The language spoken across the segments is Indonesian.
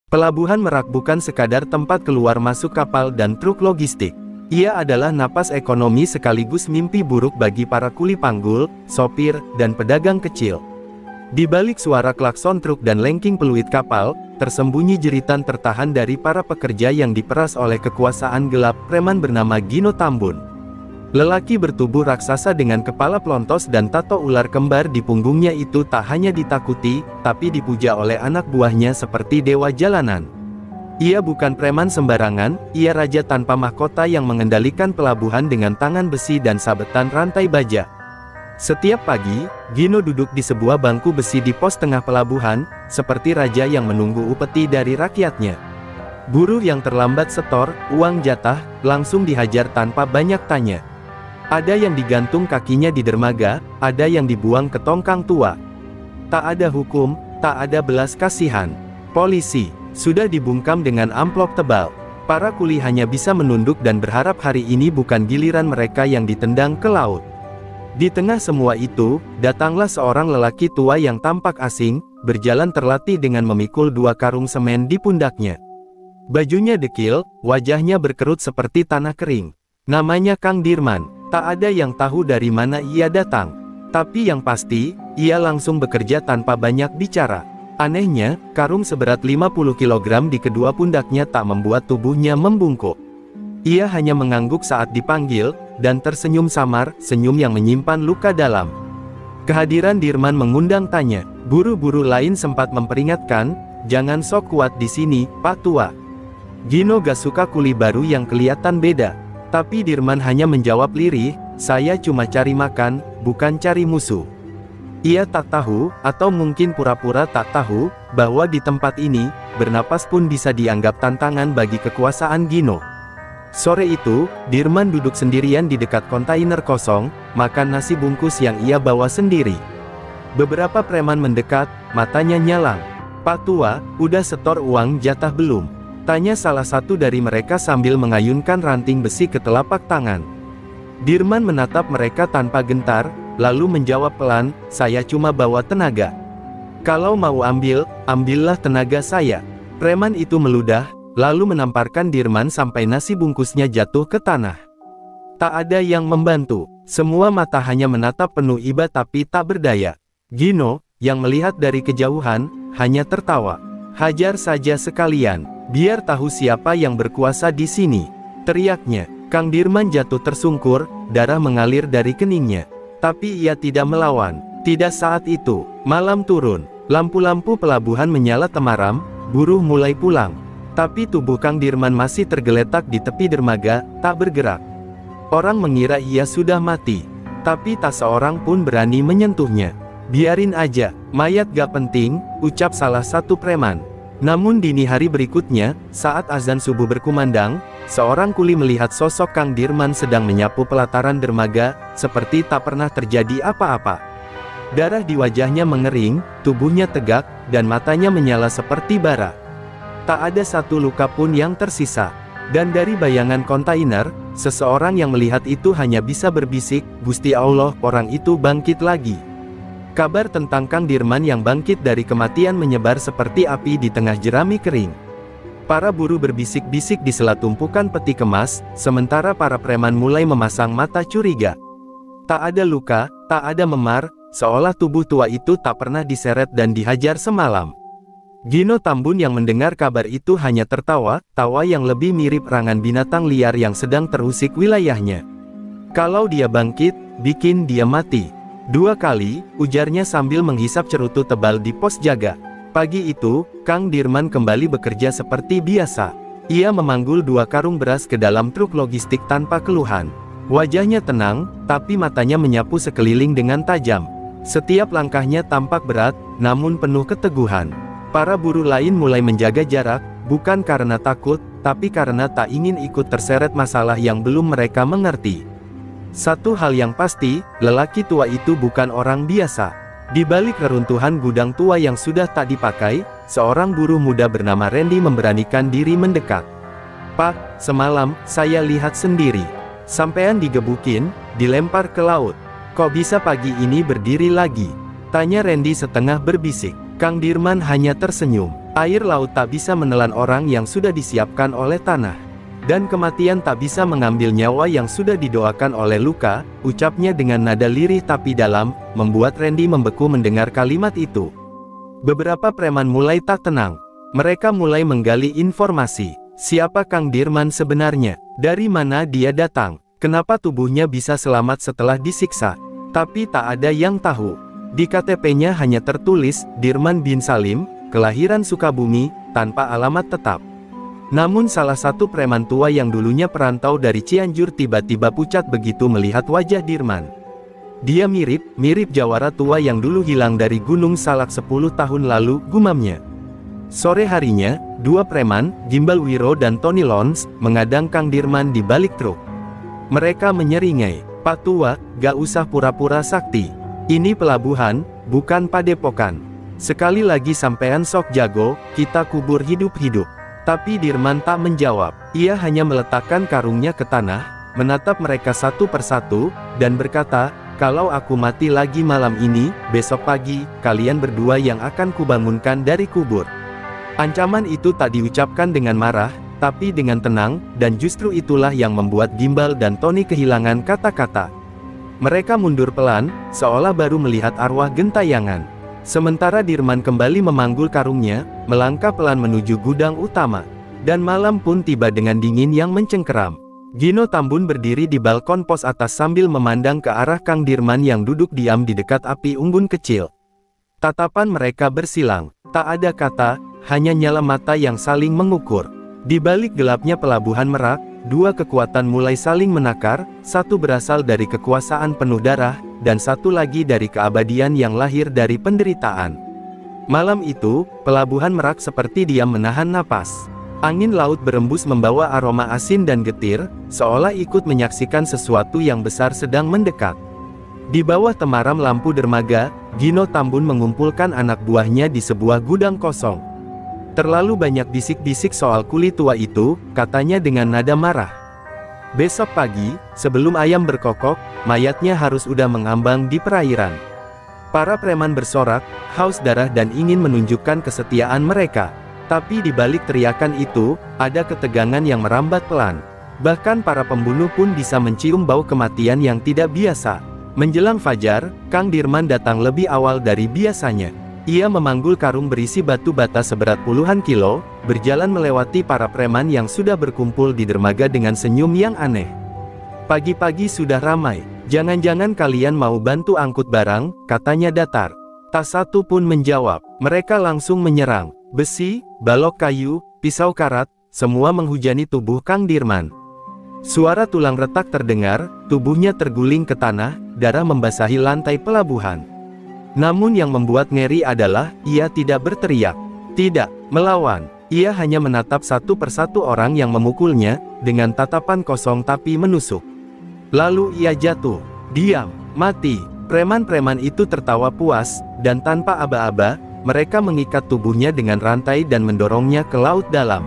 Pelabuhan Merak bukan sekadar tempat keluar masuk kapal dan truk logistik. Ia adalah napas ekonomi sekaligus mimpi buruk bagi para kuli panggul, sopir, dan pedagang kecil. Di balik suara klakson truk dan lengking peluit kapal, tersembunyi jeritan tertahan dari para pekerja yang diperas oleh kekuasaan gelap preman bernama Gino Tambun. Lelaki bertubuh raksasa dengan kepala pelontos dan tato ular kembar di punggungnya itu tak hanya ditakuti, tapi dipuja oleh anak buahnya seperti dewa jalanan. Ia bukan preman sembarangan, ia raja tanpa mahkota yang mengendalikan pelabuhan dengan tangan besi dan sabetan rantai baja. Setiap pagi, Gino duduk di sebuah bangku besi di pos tengah pelabuhan, seperti raja yang menunggu upeti dari rakyatnya. Buruh yang terlambat setor, uang jatah, langsung dihajar tanpa banyak tanya. Ada yang digantung kakinya di dermaga, ada yang dibuang ke tongkang tua. Tak ada hukum, tak ada belas kasihan. Polisi sudah dibungkam dengan amplop tebal. Para kuli hanya bisa menunduk dan berharap hari ini bukan giliran mereka yang ditendang ke laut. Di tengah semua itu, datanglah seorang lelaki tua yang tampak asing, berjalan terlatih dengan memikul 2 karung semen di pundaknya. Bajunya dekil, wajahnya berkerut seperti tanah kering. Namanya Kang Dirman. Tak ada yang tahu dari mana ia datang. Tapi yang pasti, ia langsung bekerja tanpa banyak bicara. Anehnya, karung seberat 50 kg di kedua pundaknya tak membuat tubuhnya membungkuk. Ia hanya mengangguk saat dipanggil, dan tersenyum samar, senyum yang menyimpan luka dalam. Kehadiran Dirman mengundang tanya. Buru-buru lain sempat memperingatkan, jangan sok kuat di sini, Pak Tua. Gino gak suka kuli baru yang kelihatan beda. Tapi Dirman hanya menjawab lirih, saya cuma cari makan, bukan cari musuh. Ia tak tahu, atau mungkin pura-pura tak tahu, bahwa di tempat ini, bernapas pun bisa dianggap tantangan bagi kekuasaan Gino. Sore itu, Dirman duduk sendirian di dekat kontainer kosong, makan nasi bungkus yang ia bawa sendiri. Beberapa preman mendekat, matanya nyalang. Pak Tua, udah setor uang jatah belum? Tanya salah satu dari mereka sambil mengayunkan ranting besi ke telapak tangan. Dirman menatap mereka tanpa gentar, lalu menjawab pelan, saya cuma bawa tenaga. Kalau mau ambil, ambillah tenaga saya. Preman itu meludah, lalu menamparkan Dirman sampai nasi bungkusnya jatuh ke tanah. Tak ada yang membantu. Semua mata hanya menatap penuh iba tapi tak berdaya. Gino, yang melihat dari kejauhan, hanya tertawa. Hajar saja sekalian, biar tahu siapa yang berkuasa di sini, teriaknya. Kang Dirman jatuh tersungkur, darah mengalir dari keningnya. Tapi ia tidak melawan. Tidak saat itu. Malam turun, lampu-lampu pelabuhan menyala temaram, buruh mulai pulang. Tapi tubuh Kang Dirman masih tergeletak di tepi dermaga, tak bergerak. Orang mengira ia sudah mati, tapi tak seorang pun berani menyentuhnya. Biarin aja, mayat gak penting, ucap salah satu preman. Namun dini hari berikutnya, saat azan subuh berkumandang, seorang kuli melihat sosok Kang Dirman sedang menyapu pelataran dermaga, seperti tak pernah terjadi apa-apa. Darah di wajahnya mengering, tubuhnya tegak, dan matanya menyala seperti bara. Tak ada satu luka pun yang tersisa. Dan dari bayangan kontainer, seseorang yang melihat itu hanya bisa berbisik, Gusti Allah, orang itu bangkit lagi. Kabar tentang Kang Dirman yang bangkit dari kematian menyebar seperti api di tengah jerami kering. Para buruh berbisik-bisik di sela tumpukan peti kemas, sementara para preman mulai memasang mata curiga. Tak ada luka, tak ada memar, seolah tubuh tua itu tak pernah diseret dan dihajar semalam. Gino Tambun yang mendengar kabar itu hanya tertawa, tawa yang lebih mirip rangan binatang liar yang sedang terusik wilayahnya. Kalau dia bangkit, bikin dia mati. 2 kali, ujarnya sambil menghisap cerutu tebal di pos jaga. Pagi itu, Kang Dirman kembali bekerja seperti biasa. Ia memanggul 2 karung beras ke dalam truk logistik tanpa keluhan. Wajahnya tenang, tapi matanya menyapu sekeliling dengan tajam. Setiap langkahnya tampak berat, namun penuh keteguhan. Para buruh lain mulai menjaga jarak, bukan karena takut, tapi karena tak ingin ikut terseret masalah yang belum mereka mengerti. Satu hal yang pasti, lelaki tua itu bukan orang biasa. Di balik reruntuhan gudang tua yang sudah tak dipakai, seorang buruh muda bernama Randy memberanikan diri mendekat. Pak, semalam, saya lihat sendiri. Sampean digebukin, dilempar ke laut. Kok bisa pagi ini berdiri lagi? Tanya Randy setengah berbisik. Kang Dirman hanya tersenyum. Air laut tak bisa menelan orang yang sudah disiapkan oleh tanah. Dan kematian tak bisa mengambil nyawa yang sudah didoakan oleh luka, ucapnya dengan nada lirih tapi dalam, membuat Randy membeku mendengar kalimat itu. Beberapa preman mulai tak tenang. Mereka mulai menggali informasi. Siapa Kang Dirman sebenarnya? Dari mana dia datang? Kenapa tubuhnya bisa selamat setelah disiksa? Tapi tak ada yang tahu. Di KTP-nya hanya tertulis, Dirman bin Salim, kelahiran Sukabumi, tanpa alamat tetap. Namun salah satu preman tua yang dulunya perantau dari Cianjur tiba-tiba pucat begitu melihat wajah Dirman. Dia mirip jawara tua yang dulu hilang dari Gunung Salak 10 tahun lalu, gumamnya. Sore harinya, dua preman, Gimbal Wiro dan Tony Lons, mengadang Kang Dirman di balik truk. Mereka menyeringai, "Pak Tua, gak usah pura-pura sakti. Ini pelabuhan, bukan padepokan. Sekali lagi sampean sok jago, kita kubur hidup-hidup." Tapi Dirman tak menjawab. Ia hanya meletakkan karungnya ke tanah, menatap mereka satu persatu, dan berkata, "Kalau aku mati lagi malam ini, besok pagi, kalian berdua yang akan kubangunkan dari kubur." Ancaman itu tak diucapkan dengan marah, tapi dengan tenang, dan justru itulah yang membuat Gimbal dan Tony kehilangan kata-kata. Mereka mundur pelan, seolah baru melihat arwah gentayangan. Sementara Dirman kembali memanggul karungnya, melangkah pelan menuju gudang utama. Dan malam pun tiba dengan dingin yang mencengkeram. Gino Tambun berdiri di balkon pos atas sambil memandang ke arah Kang Dirman yang duduk diam di dekat api unggun kecil. Tatapan mereka bersilang, tak ada kata, hanya nyala mata yang saling mengukur. Di balik gelapnya pelabuhan Merak, dua kekuatan mulai saling menakar, satu berasal dari kekuasaan penuh darah, dan satu lagi dari keabadian yang lahir dari penderitaan. Malam itu, pelabuhan Merak seperti diam menahan napas. Angin laut berembus membawa aroma asin dan getir, seolah ikut menyaksikan sesuatu yang besar sedang mendekat. Di bawah temaram lampu dermaga, Gino Tambun mengumpulkan anak buahnya di sebuah gudang kosong. Terlalu banyak bisik-bisik soal kulit tua itu, katanya dengan nada marah. Besok pagi, sebelum ayam berkokok, mayatnya harus udah mengambang di perairan. Para preman bersorak, haus darah dan ingin menunjukkan kesetiaan mereka. Tapi di balik teriakan itu, ada ketegangan yang merambat pelan. Bahkan para pembunuh pun bisa mencium bau kematian yang tidak biasa. Menjelang fajar, Kang Dirman datang lebih awal dari biasanya. Ia memanggul karung berisi batu bata seberat puluhan kilo, berjalan melewati para preman yang sudah berkumpul di dermaga dengan senyum yang aneh. "Pagi-pagi sudah ramai, jangan-jangan kalian mau bantu angkut barang," katanya datar. Tak satu pun menjawab, mereka langsung menyerang. Besi, balok kayu, pisau karat, semua menghujani tubuh Kang Dirman. Suara tulang retak terdengar, tubuhnya terguling ke tanah, darah membasahi lantai pelabuhan. Namun yang membuat ngeri adalah, ia tidak berteriak, tidak melawan. Ia hanya menatap satu persatu orang yang memukulnya, dengan tatapan kosong tapi menusuk. Lalu ia jatuh, diam, mati. Preman-preman itu tertawa puas, dan tanpa aba-aba, mereka mengikat tubuhnya dengan rantai dan mendorongnya ke laut dalam.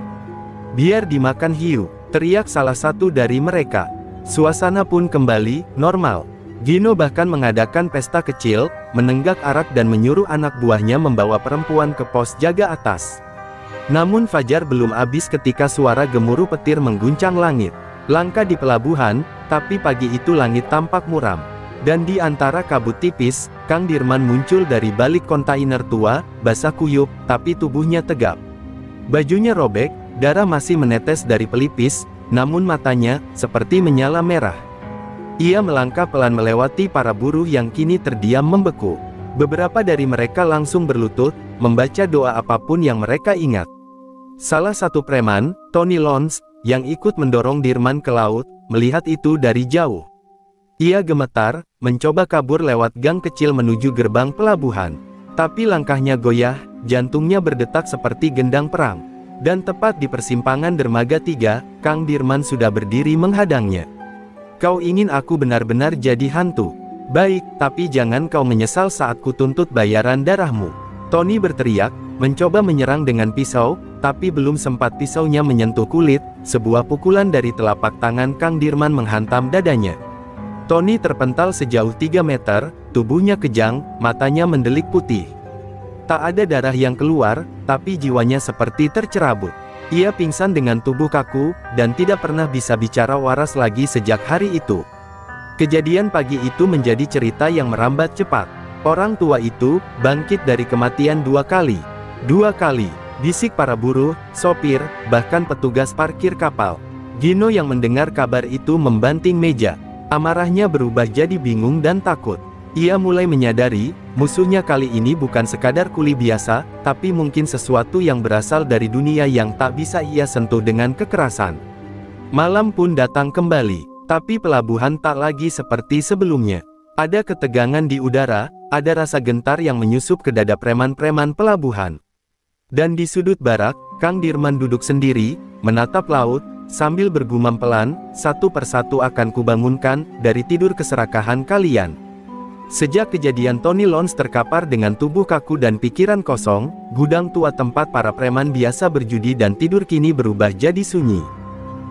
"Biar dimakan hiu," teriak salah satu dari mereka. Suasana pun kembali normal. Gino bahkan mengadakan pesta kecil, menenggak arak dan menyuruh anak buahnya membawa perempuan ke pos jaga atas. Namun fajar belum habis ketika suara gemuruh petir mengguncang langit. Langka di pelabuhan, tapi pagi itu langit tampak muram. Dan di antara kabut tipis, Kang Dirman muncul dari balik kontainer tua, basah kuyup, tapi tubuhnya tegap. Bajunya robek, darah masih menetes dari pelipis, namun matanya, seperti menyala merah. Ia melangkah pelan melewati para buruh yang kini terdiam membeku. Beberapa dari mereka langsung berlutut, membaca doa apapun yang mereka ingat. Salah satu preman, Tony Lons, yang ikut mendorong Dirman ke laut, melihat itu dari jauh. Ia gemetar, mencoba kabur lewat gang kecil menuju gerbang pelabuhan. Tapi langkahnya goyah, jantungnya berdetak seperti gendang perang. Dan tepat di persimpangan dermaga 3, Kang Dirman sudah berdiri menghadangnya. "Kau ingin aku benar-benar jadi hantu? Baik, tapi jangan kau menyesal saat kutuntut bayaran darahmu." Tony berteriak, mencoba menyerang dengan pisau, tapi belum sempat pisaunya menyentuh kulit, sebuah pukulan dari telapak tangan Kang Dirman menghantam dadanya. Tony terpental sejauh 3 meter, tubuhnya kejang, matanya mendelik putih. Tak ada darah yang keluar, tapi jiwanya seperti tercerabut. Ia pingsan dengan tubuh kaku, dan tidak pernah bisa bicara waras lagi sejak hari itu. Kejadian pagi itu menjadi cerita yang merambat cepat. Orang tua itu bangkit dari kematian 2 kali. 2 kali, bisik para buruh, sopir, bahkan petugas parkir kapal. Gino yang mendengar kabar itu membanting meja. Amarahnya berubah jadi bingung dan takut. Ia mulai menyadari, musuhnya kali ini bukan sekadar kuli biasa, tapi mungkin sesuatu yang berasal dari dunia yang tak bisa ia sentuh dengan kekerasan. Malam pun datang kembali, tapi pelabuhan tak lagi seperti sebelumnya. Ada ketegangan di udara, ada rasa gentar yang menyusup ke dada preman-preman pelabuhan. Dan di sudut barak, Kang Dirman duduk sendiri, menatap laut, sambil bergumam pelan, "Satu persatu akan kubangunkan dari tidur keserakahan kalian." Sejak kejadian Tony Lons terkapar dengan tubuh kaku dan pikiran kosong, gudang tua tempat para preman biasa berjudi dan tidur kini berubah jadi sunyi.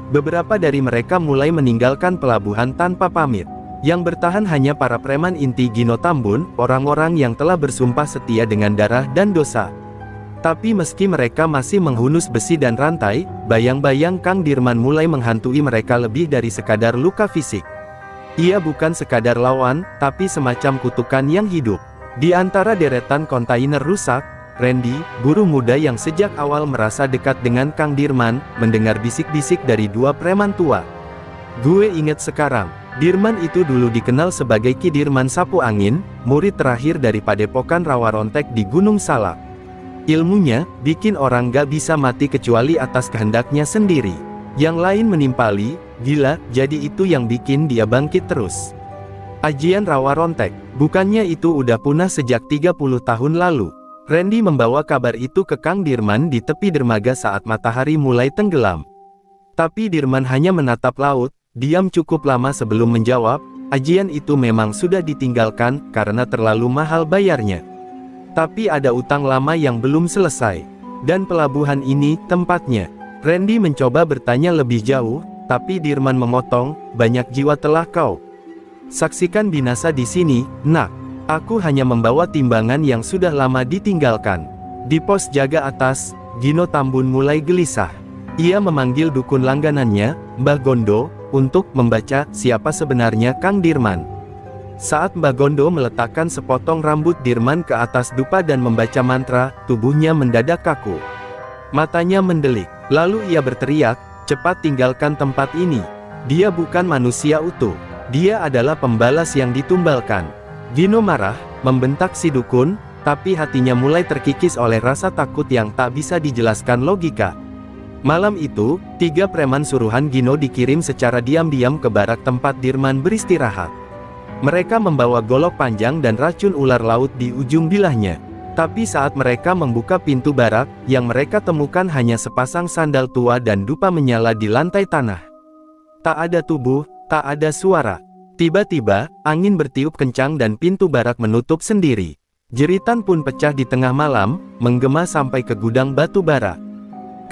Beberapa dari mereka mulai meninggalkan pelabuhan tanpa pamit. Yang bertahan hanya para preman inti Gino Tambun, orang-orang yang telah bersumpah setia dengan darah dan dosa. Tapi meski mereka masih menghunus besi dan rantai, bayang-bayang Kang Dirman mulai menghantui mereka lebih dari sekadar luka fisik. Ia bukan sekadar lawan, tapi semacam kutukan yang hidup. Di antara deretan kontainer rusak, Randy, buruh muda yang sejak awal merasa dekat dengan Kang Dirman, mendengar bisik-bisik dari 2 preman tua. "Gue inget sekarang, Dirman itu dulu dikenal sebagai Ki Dirman Sapu Angin, murid terakhir dari Padepokan Rawarontek di Gunung Salak. Ilmunya, bikin orang gak bisa mati kecuali atas kehendaknya sendiri. Yang lain menimpali, gila, jadi itu yang bikin dia bangkit terus. Ajian Rawarontek, bukannya itu udah punah sejak 30 tahun lalu." Randy membawa kabar itu ke Kang Dirman di tepi dermaga saat matahari mulai tenggelam. Tapi Dirman hanya menatap laut, diam cukup lama sebelum menjawab, "Ajian itu memang sudah ditinggalkan, karena terlalu mahal bayarnya. Tapi ada utang lama yang belum selesai. Dan pelabuhan ini, tempatnya." Randy mencoba bertanya lebih jauh, tapi Dirman memotong, "Banyak jiwa telah kau saksikan binasa di sini, nak. Aku hanya membawa timbangan yang sudah lama ditinggalkan." Di pos jaga atas, Gino Tambun mulai gelisah. Ia memanggil dukun langganannya, Mbah Gondo, untuk membaca siapa sebenarnya Kang Dirman. Saat Mbah Gondo meletakkan sepotong rambut Dirman ke atas dupa dan membaca mantra, tubuhnya mendadak kaku. Matanya mendelik, lalu ia berteriak, "Cepat tinggalkan tempat ini. Dia bukan manusia utuh. Dia adalah pembalas yang ditumbalkan." Gino marah, membentak si dukun, tapi hatinya mulai terkikis oleh rasa takut yang tak bisa dijelaskan logika. Malam itu, 3 preman suruhan Gino dikirim secara diam-diam ke barak tempat Dirman beristirahat. Mereka membawa golok panjang dan racun ular laut di ujung bilahnya. Tapi saat mereka membuka pintu barak, yang mereka temukan hanya sepasang sandal tua dan dupa menyala di lantai tanah. Tak ada tubuh, tak ada suara. Tiba-tiba, angin bertiup kencang dan pintu barak menutup sendiri. Jeritan pun pecah di tengah malam, menggema sampai ke gudang batu bara.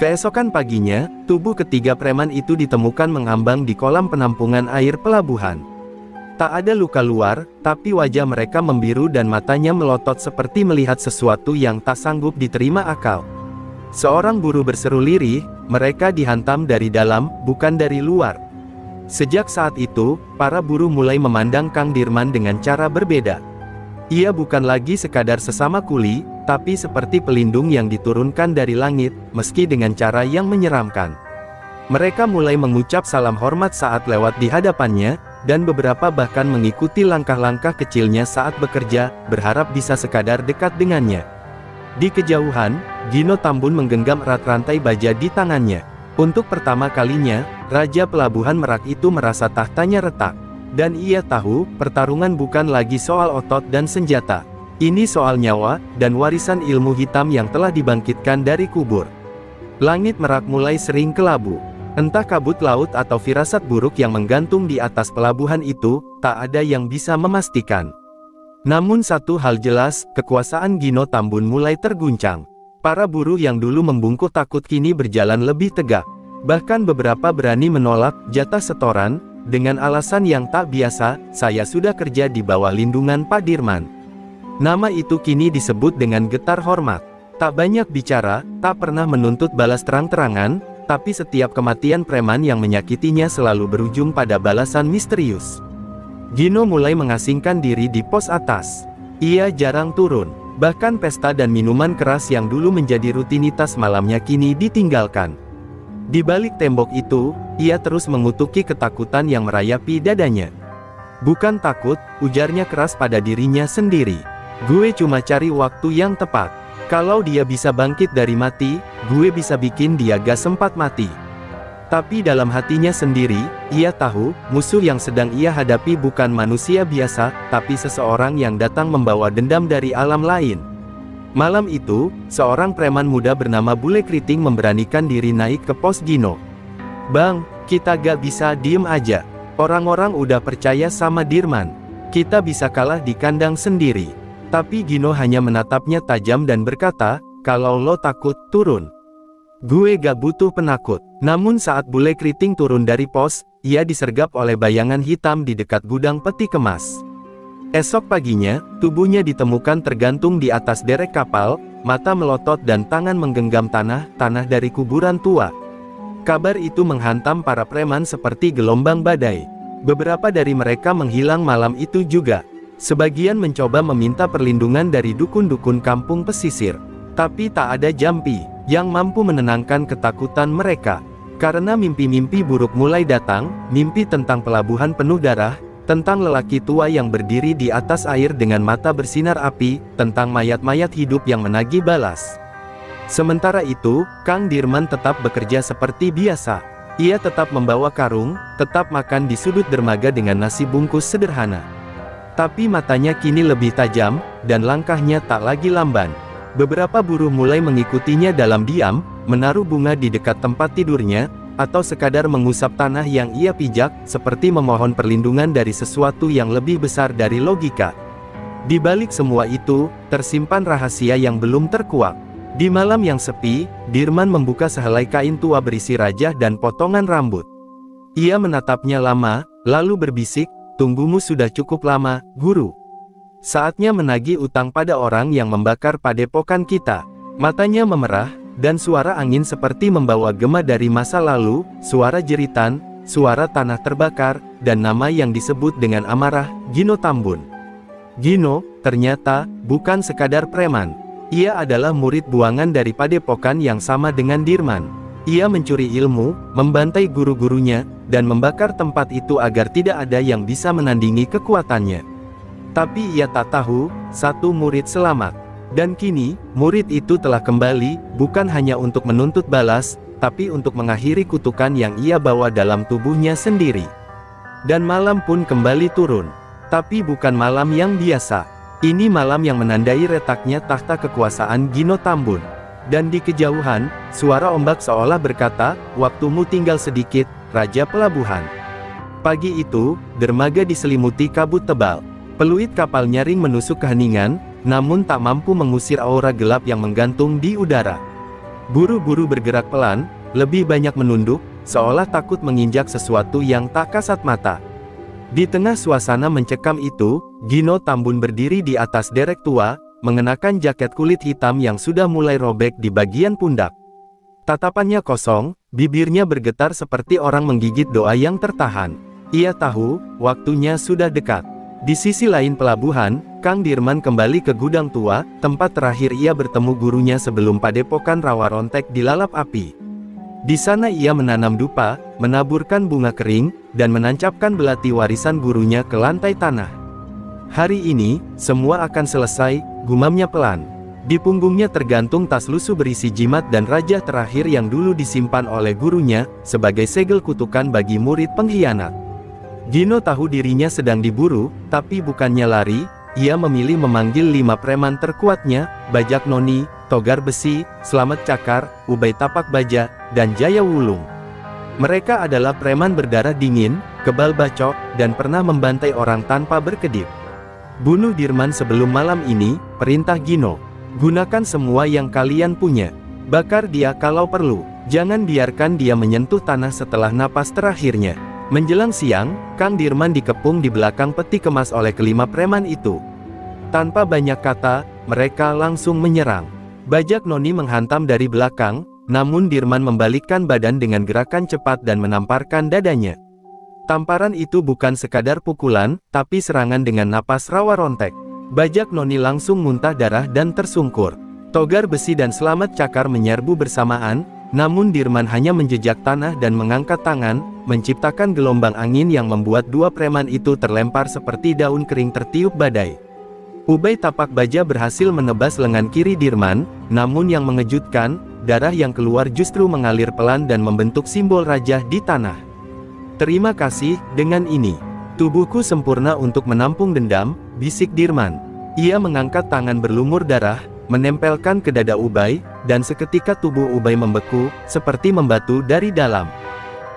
Keesokan paginya, tubuh ketiga preman itu ditemukan mengambang di kolam penampungan air pelabuhan. Tak ada luka luar, tapi wajah mereka membiru dan matanya melotot seperti melihat sesuatu yang tak sanggup diterima akal. Seorang buruh berseru lirih, "Mereka dihantam dari dalam, bukan dari luar." Sejak saat itu, para buruh mulai memandang Kang Dirman dengan cara berbeda. Ia bukan lagi sekadar sesama kuli, tapi seperti pelindung yang diturunkan dari langit, meski dengan cara yang menyeramkan. Mereka mulai mengucap salam hormat saat lewat di hadapannya, dan beberapa bahkan mengikuti langkah-langkah kecilnya saat bekerja, berharap bisa sekadar dekat dengannya. Di kejauhan, Gino Tambun menggenggam erat rantai baja di tangannya. Untuk pertama kalinya, Raja Pelabuhan Merak itu merasa tahtanya retak. Dan ia tahu, pertarungan bukan lagi soal otot dan senjata. Ini soal nyawa, dan warisan ilmu hitam yang telah dibangkitkan dari kubur. Langit Merak mulai sering kelabu. Entah kabut laut atau firasat buruk yang menggantung di atas pelabuhan itu, tak ada yang bisa memastikan. Namun satu hal jelas, kekuasaan Gino Tambun mulai terguncang. Para buruh yang dulu membungkuk takut kini berjalan lebih tegak. Bahkan beberapa berani menolak jatah setoran, dengan alasan yang tak biasa, "Saya sudah kerja di bawah lindungan Pak Dirman. Nama itu kini disebut dengan getar hormat. Tak banyak bicara, tak pernah menuntut balas terang-terangan, tapi setiap kematian preman yang menyakitinya selalu berujung pada balasan misterius. Gino mulai mengasingkan diri di pos atas. Ia jarang turun, bahkan pesta dan minuman keras yang dulu menjadi rutinitas malamnya kini ditinggalkan. Di balik tembok itu, ia terus mengutuki ketakutan yang merayapi dadanya. "Bukan takut," ujarnya keras pada dirinya sendiri. "Gue cuma cari waktu yang tepat. Kalau dia bisa bangkit dari mati, gue bisa bikin dia gak sempat mati." Tapi dalam hatinya sendiri, ia tahu, musuh yang sedang ia hadapi bukan manusia biasa, tapi seseorang yang datang membawa dendam dari alam lain. Malam itu, seorang preman muda bernama Bule Keriting memberanikan diri naik ke pos Gino. "Bang, kita gak bisa diem aja. Orang-orang udah percaya sama Dirman. Kita bisa kalah di kandang sendiri." Tapi Gino hanya menatapnya tajam dan berkata, "Kalau lo takut, turun. Gue gak butuh penakut." Namun saat Bule Keriting turun dari pos, ia disergap oleh bayangan hitam di dekat gudang peti kemas. Esok paginya, tubuhnya ditemukan tergantung di atas derek kapal, mata melotot dan tangan menggenggam tanah dari kuburan tua. Kabar itu menghantam para preman seperti gelombang badai. Beberapa dari mereka menghilang malam itu juga. Sebagian mencoba meminta perlindungan dari dukun-dukun kampung pesisir. Tapi tak ada jampi yang mampu menenangkan ketakutan mereka. Karena mimpi-mimpi buruk mulai datang, mimpi tentang pelabuhan penuh darah, tentang lelaki tua yang berdiri di atas air dengan mata bersinar api, tentang mayat-mayat hidup yang menagih balas. Sementara itu, Kang Dirman tetap bekerja seperti biasa. Ia tetap membawa karung, tetap makan di sudut dermaga dengan nasi bungkus sederhana. Tapi matanya kini lebih tajam, dan langkahnya tak lagi lamban. Beberapa buruh mulai mengikutinya dalam diam, menaruh bunga di dekat tempat tidurnya, atau sekadar mengusap tanah yang ia pijak, seperti memohon perlindungan dari sesuatu yang lebih besar dari logika. Di balik semua itu, tersimpan rahasia yang belum terkuak. Di malam yang sepi, Dirman membuka sehelai kain tua berisi rajah dan potongan rambut. Ia menatapnya lama, lalu berbisik, "Tunggumu sudah cukup lama, Guru. Saatnya menagih utang pada orang yang membakar padepokan kita." Matanya memerah, dan suara angin seperti membawa gema dari masa lalu, suara jeritan, suara tanah terbakar, dan nama yang disebut dengan amarah, Gino Tambun. Gino, ternyata, bukan sekadar preman. Ia adalah murid buangan dari padepokan yang sama dengan Dirman. Ia mencuri ilmu, membantai guru-gurunya, dan membakar tempat itu agar tidak ada yang bisa menandingi kekuatannya. Tapi ia tak tahu, satu murid selamat. Dan kini, murid itu telah kembali, bukan hanya untuk menuntut balas, tapi untuk mengakhiri kutukan yang ia bawa dalam tubuhnya sendiri. Dan malam pun kembali turun. Tapi bukan malam yang biasa. Ini malam yang menandai retaknya tahta kekuasaan Gino Tambun. Dan di kejauhan, suara ombak seolah berkata, "Waktumu tinggal sedikit, Raja Pelabuhan." Pagi itu, dermaga diselimuti kabut tebal. Peluit kapal nyaring menusuk keheningan, namun tak mampu mengusir aura gelap yang menggantung di udara. Buru-buru bergerak pelan, lebih banyak menunduk, seolah takut menginjak sesuatu yang tak kasat mata. Di tengah suasana mencekam itu, Gino Tambun berdiri di atas derek tua, mengenakan jaket kulit hitam yang sudah mulai robek di bagian pundak. Tatapannya kosong, bibirnya bergetar seperti orang menggigit doa yang tertahan. Ia tahu, waktunya sudah dekat. Di sisi lain pelabuhan, Kang Dirman kembali ke gudang tua, tempat terakhir ia bertemu gurunya sebelum padepokan Rawa Rontek dilalap api. Di sana ia menanam dupa, menaburkan bunga kering, dan menancapkan belati warisan gurunya ke lantai tanah. "Hari ini, semua akan selesai," gumamnya pelan. Di punggungnya tergantung tas lusuh berisi jimat dan rajah terakhir yang dulu disimpan oleh gurunya, sebagai segel kutukan bagi murid pengkhianat. Gino tahu dirinya sedang diburu, tapi bukannya lari, ia memilih memanggil 5 preman terkuatnya, Bajak Noni, Togar Besi, Slamet Cakar, Ubay Tapak Baja, dan Jaya Wulung. Mereka adalah preman berdarah dingin, kebal bacok, dan pernah membantai orang tanpa berkedip. "Bunuh Dirman sebelum malam ini," perintah Gino. "Gunakan semua yang kalian punya. Bakar dia kalau perlu. Jangan biarkan dia menyentuh tanah setelah napas terakhirnya." Menjelang siang, Kang Dirman dikepung di belakang peti kemas oleh kelima preman itu. Tanpa banyak kata, mereka langsung menyerang. Bajak Noni menghantam dari belakang, namun Dirman membalikkan badan dengan gerakan cepat dan menamparkan dadanya. Tamparan itu bukan sekadar pukulan, tapi serangan dengan napas rawa rontek. Bajak Noni langsung muntah darah dan tersungkur. Togar besi dan selamat cakar menyerbu bersamaan, namun Dirman hanya menjejak tanah dan mengangkat tangan, menciptakan gelombang angin yang membuat dua preman itu terlempar seperti daun kering tertiup badai. Ubay tapak baja berhasil menebas lengan kiri Dirman, namun yang mengejutkan, darah yang keluar justru mengalir pelan dan membentuk simbol raja di tanah. "Terima kasih, dengan ini tubuhku sempurna untuk menampung dendam," bisik Dirman. Ia mengangkat tangan berlumur darah, menempelkan ke dada Ubay, dan seketika tubuh Ubay membeku, seperti membatu dari dalam.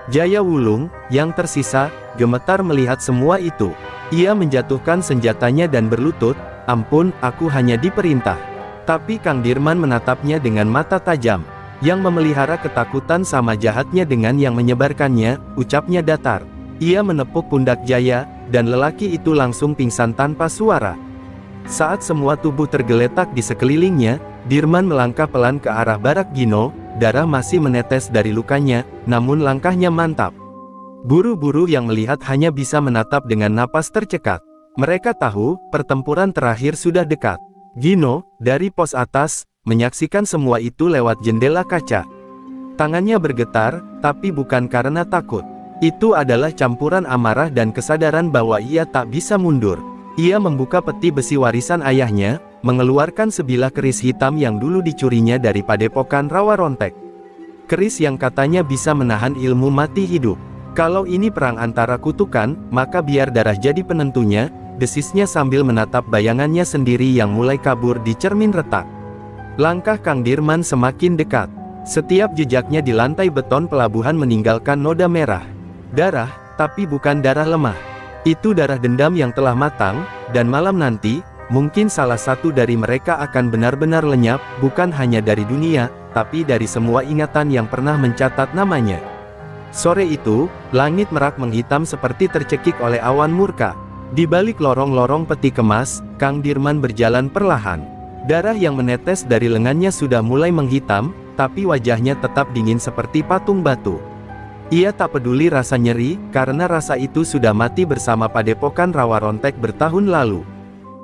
Jaya Wulung, yang tersisa, gemetar melihat semua itu. Ia menjatuhkan senjatanya dan berlutut, "Ampun, aku hanya diperintah." Tapi Kang Dirman menatapnya dengan mata tajam. Yang memelihara ketakutan sama jahatnya dengan yang menyebarkannya, ucapnya datar. Ia menepuk pundak Jaya, dan lelaki itu langsung pingsan tanpa suara. Saat semua tubuh tergeletak di sekelilingnya, Dirman melangkah pelan ke arah barak Gino, darah masih menetes dari lukanya, namun langkahnya mantap. Buru-buru yang melihat hanya bisa menatap dengan napas tercekat. Mereka tahu, pertempuran terakhir sudah dekat. Gino, dari pos atas, menyaksikan semua itu lewat jendela kaca. Tangannya bergetar, tapi bukan karena takut. Itu adalah campuran amarah dan kesadaran bahwa ia tak bisa mundur. Ia membuka peti besi warisan ayahnya, mengeluarkan sebilah keris hitam yang dulu dicurinya dari padepokan Rawa Rontek. Keris yang katanya bisa menahan ilmu mati hidup. "Kalau ini perang antara kutukan, maka biar darah jadi penentunya," desisnya sambil menatap bayangannya sendiri yang mulai kabur di cermin retak. Langkah Kang Dirman semakin dekat. Setiap jejaknya di lantai beton pelabuhan meninggalkan noda merah. Darah, tapi bukan darah lemah. Itu darah dendam yang telah matang, dan malam nanti, mungkin salah satu dari mereka akan benar-benar lenyap, bukan hanya dari dunia, tapi dari semua ingatan yang pernah mencatat namanya. Sore itu, langit merak menghitam seperti tercekik oleh awan murka. Di balik lorong-lorong peti kemas, Kang Dirman berjalan perlahan. Darah yang menetes dari lengannya sudah mulai menghitam, tapi wajahnya tetap dingin seperti patung batu. Ia tak peduli rasa nyeri, karena rasa itu sudah mati bersama padepokan Rawa Rontek bertahun lalu.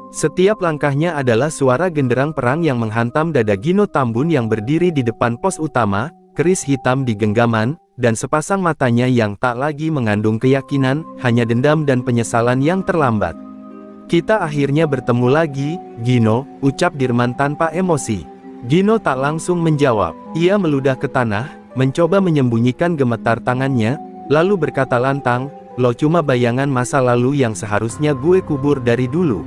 Setiap langkahnya adalah suara genderang perang yang menghantam dada Gino Tambun yang berdiri di depan pos utama, keris hitam di genggaman, dan sepasang matanya yang tak lagi mengandung keyakinan, hanya dendam dan penyesalan yang terlambat. "Kita akhirnya bertemu lagi, Gino," ucap Dirman tanpa emosi. Gino tak langsung menjawab. Ia meludah ke tanah, mencoba menyembunyikan gemetar tangannya, lalu berkata lantang, "Lo cuma bayangan masa lalu yang seharusnya gue kubur dari dulu."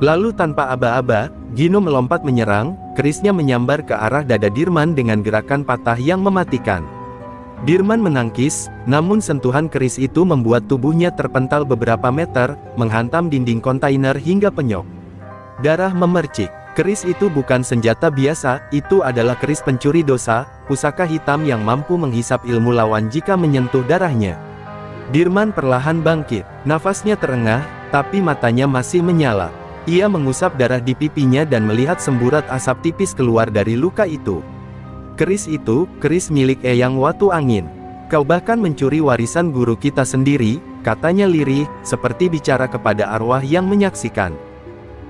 Lalu tanpa aba-aba, Gino melompat menyerang, kerisnya menyambar ke arah dada Dirman dengan gerakan patah yang mematikan. Dirman menangkis, namun sentuhan keris itu membuat tubuhnya terpental beberapa meter, menghantam dinding kontainer hingga penyok. Darah memercik. Keris itu bukan senjata biasa, itu adalah keris pencuri dosa, pusaka hitam yang mampu menghisap ilmu lawan jika menyentuh darahnya. Dirman perlahan bangkit. Nafasnya terengah, tapi matanya masih menyala. Ia mengusap darah di pipinya dan melihat semburat asap tipis keluar dari luka itu. "Keris itu, keris milik Eyang Watu Angin. Kau bahkan mencuri warisan guru kita sendiri," katanya lirih, seperti bicara kepada arwah yang menyaksikan.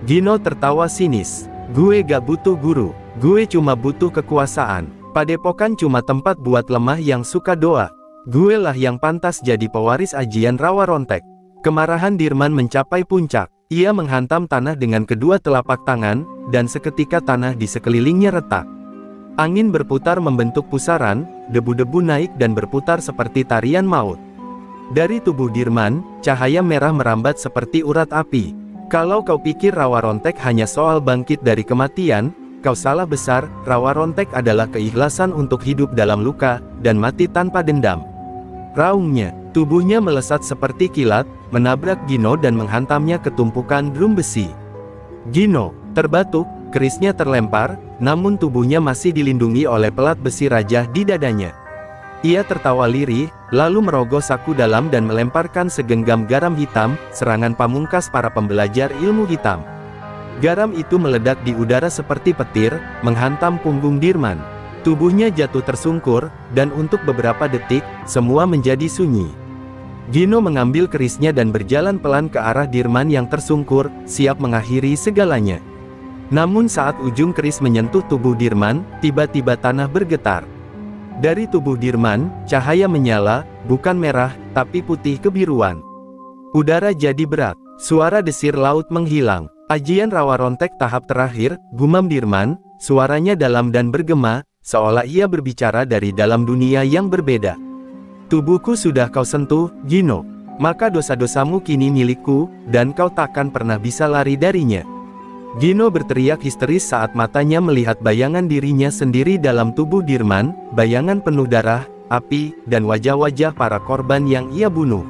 Gino tertawa sinis. "Gue gak butuh guru, gue cuma butuh kekuasaan. Padepokan cuma tempat buat lemah yang suka doa. Gue lah yang pantas jadi pewaris ajian Rawa Rontek." Kemarahan Dirman mencapai puncak. Ia menghantam tanah dengan kedua telapak tangan, dan seketika tanah di sekelilingnya retak. Angin berputar membentuk pusaran, debu-debu naik dan berputar seperti tarian maut. Dari tubuh Dirman, cahaya merah merambat seperti urat api. "Kalau kau pikir Rawa Rontek hanya soal bangkit dari kematian, kau salah besar. Rawa Rontek adalah keikhlasan untuk hidup dalam luka, dan mati tanpa dendam." Raungnya, tubuhnya melesat seperti kilat, menabrak Gino dan menghantamnya ke tumpukan drum besi. Gino terbatuk, kerisnya terlempar, namun tubuhnya masih dilindungi oleh pelat besi raja di dadanya. Ia tertawa lirih, lalu merogoh saku dalam dan melemparkan segenggam garam hitam, serangan pamungkas para pembelajar ilmu hitam. Garam itu meledak di udara seperti petir, menghantam punggung Dirman. Tubuhnya jatuh tersungkur, dan untuk beberapa detik, semua menjadi sunyi. Gino mengambil kerisnya dan berjalan pelan ke arah Dirman yang tersungkur, siap mengakhiri segalanya. Namun saat ujung keris menyentuh tubuh Dirman, tiba-tiba tanah bergetar. Dari tubuh Dirman, cahaya menyala, bukan merah, tapi putih kebiruan. Udara jadi berat, suara desir laut menghilang. Ajian rawa rontek tahap terakhir, gumam Dirman, suaranya dalam dan bergema, seolah ia berbicara dari dalam dunia yang berbeda. Tubuhku sudah kau sentuh, Gino. Maka dosa-dosamu kini milikku, dan kau takkan pernah bisa lari darinya. Gino berteriak histeris saat matanya melihat bayangan dirinya sendiri dalam tubuh Dirman, bayangan penuh darah, api, dan wajah-wajah para korban yang ia bunuh.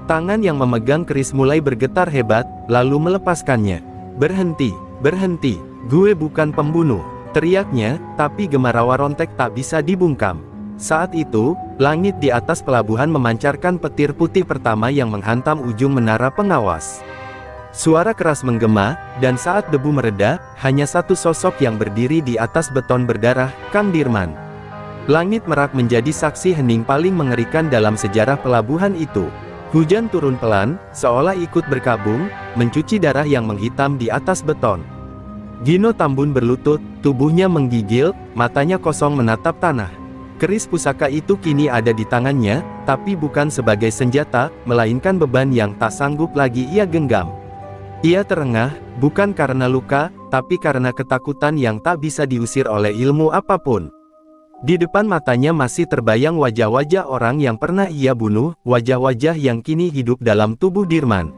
Tangan yang memegang keris mulai bergetar hebat, lalu melepaskannya. Berhenti, berhenti, gue bukan pembunuh, teriaknya, tapi gema rawa rontek tak bisa dibungkam. Saat itu, langit di atas pelabuhan memancarkan petir putih pertama yang menghantam ujung menara pengawas. Suara keras menggema, dan saat debu mereda, hanya satu sosok yang berdiri di atas beton berdarah, Kang Dirman. Langit merak menjadi saksi hening paling mengerikan dalam sejarah pelabuhan itu. Hujan turun pelan, seolah ikut berkabung, mencuci darah yang menghitam di atas beton. Gino Tambun berlutut, tubuhnya menggigil, matanya kosong menatap tanah. Keris pusaka itu kini ada di tangannya, tapi bukan sebagai senjata, melainkan beban yang tak sanggup lagi ia genggam. Ia terengah, bukan karena luka, tapi karena ketakutan yang tak bisa diusir oleh ilmu apapun. Di depan matanya masih terbayang wajah-wajah orang yang pernah ia bunuh, wajah-wajah yang kini hidup dalam tubuh Dirman.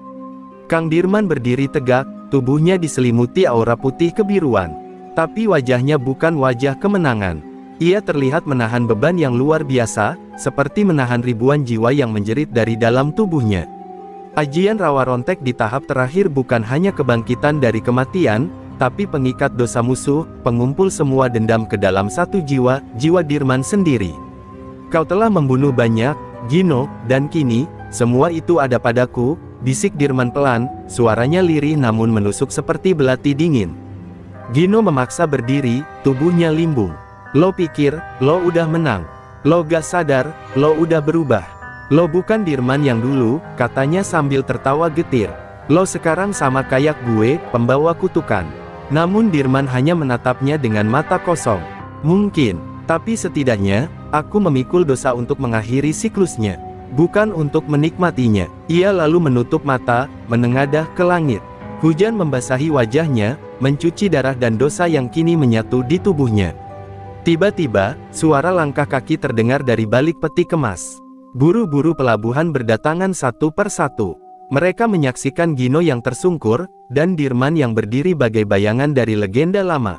Kang Dirman berdiri tegak, tubuhnya diselimuti aura putih kebiruan. Tapi wajahnya bukan wajah kemenangan. Ia terlihat menahan beban yang luar biasa, seperti menahan ribuan jiwa yang menjerit dari dalam tubuhnya. Ajian rawa rontek di tahap terakhir bukan hanya kebangkitan dari kematian, tapi pengikat dosa musuh, pengumpul semua dendam ke dalam satu jiwa, jiwa Dirman sendiri. Kau telah membunuh banyak, Gino, dan kini, semua itu ada padaku, bisik Dirman pelan, suaranya lirih namun menusuk seperti belati dingin. Gino memaksa berdiri, tubuhnya limbung. Lo pikir, lo udah menang. Lo gak sadar, lo udah berubah. Lo bukan Dirman yang dulu, katanya sambil tertawa getir. Lo sekarang sama kayak gue, pembawa kutukan. Namun Dirman hanya menatapnya dengan mata kosong. Mungkin, tapi setidaknya, aku memikul dosa untuk mengakhiri siklusnya. Bukan untuk menikmatinya. Ia lalu menutup mata, menengadah ke langit. Hujan membasahi wajahnya, mencuci darah dan dosa yang kini menyatu di tubuhnya. Tiba-tiba, suara langkah kaki terdengar dari balik peti kemas. Buru-buru pelabuhan berdatangan satu per satu. Mereka menyaksikan Gino yang tersungkur, dan Dirman yang berdiri bagai bayangan dari legenda lama.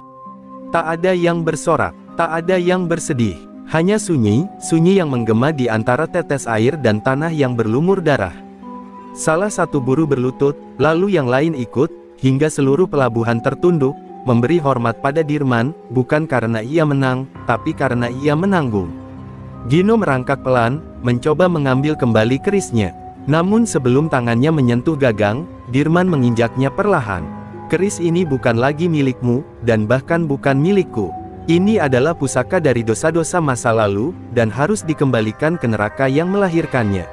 Tak ada yang bersorak, tak ada yang bersedih. Hanya sunyi, sunyi yang menggema di antara tetes air dan tanah yang berlumur darah. Salah satu buru berlutut, lalu yang lain ikut, hingga seluruh pelabuhan tertunduk, memberi hormat pada Dirman, bukan karena ia menang, tapi karena ia menanggung. Gino merangkak pelan, mencoba mengambil kembali kerisnya. Namun sebelum tangannya menyentuh gagang, Dirman menginjaknya perlahan. Keris ini bukan lagi milikmu, dan bahkan bukan milikku. Ini adalah pusaka dari dosa-dosa masa lalu, dan harus dikembalikan ke neraka yang melahirkannya.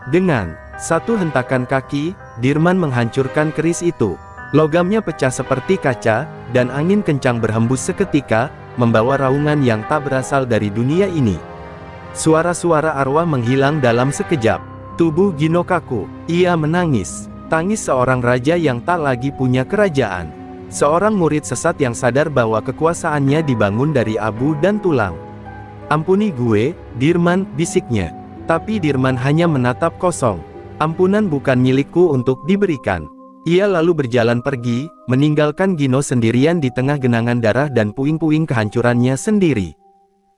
Dengan satu hentakan kaki, Dirman menghancurkan keris itu. Logamnya pecah seperti kaca, dan angin kencang berhembus seketika, membawa raungan yang tak berasal dari dunia ini. Suara-suara arwah menghilang dalam sekejap. Tubuh Gino kaku. Ia menangis. Tangis seorang raja yang tak lagi punya kerajaan. Seorang murid sesat yang sadar bahwa kekuasaannya dibangun dari abu dan tulang. Ampuni gue, Dirman, bisiknya. Tapi Dirman hanya menatap kosong. Ampunan bukan milikku untuk diberikan. Ia lalu berjalan pergi, meninggalkan Gino sendirian di tengah genangan darah dan puing-puing kehancurannya sendiri.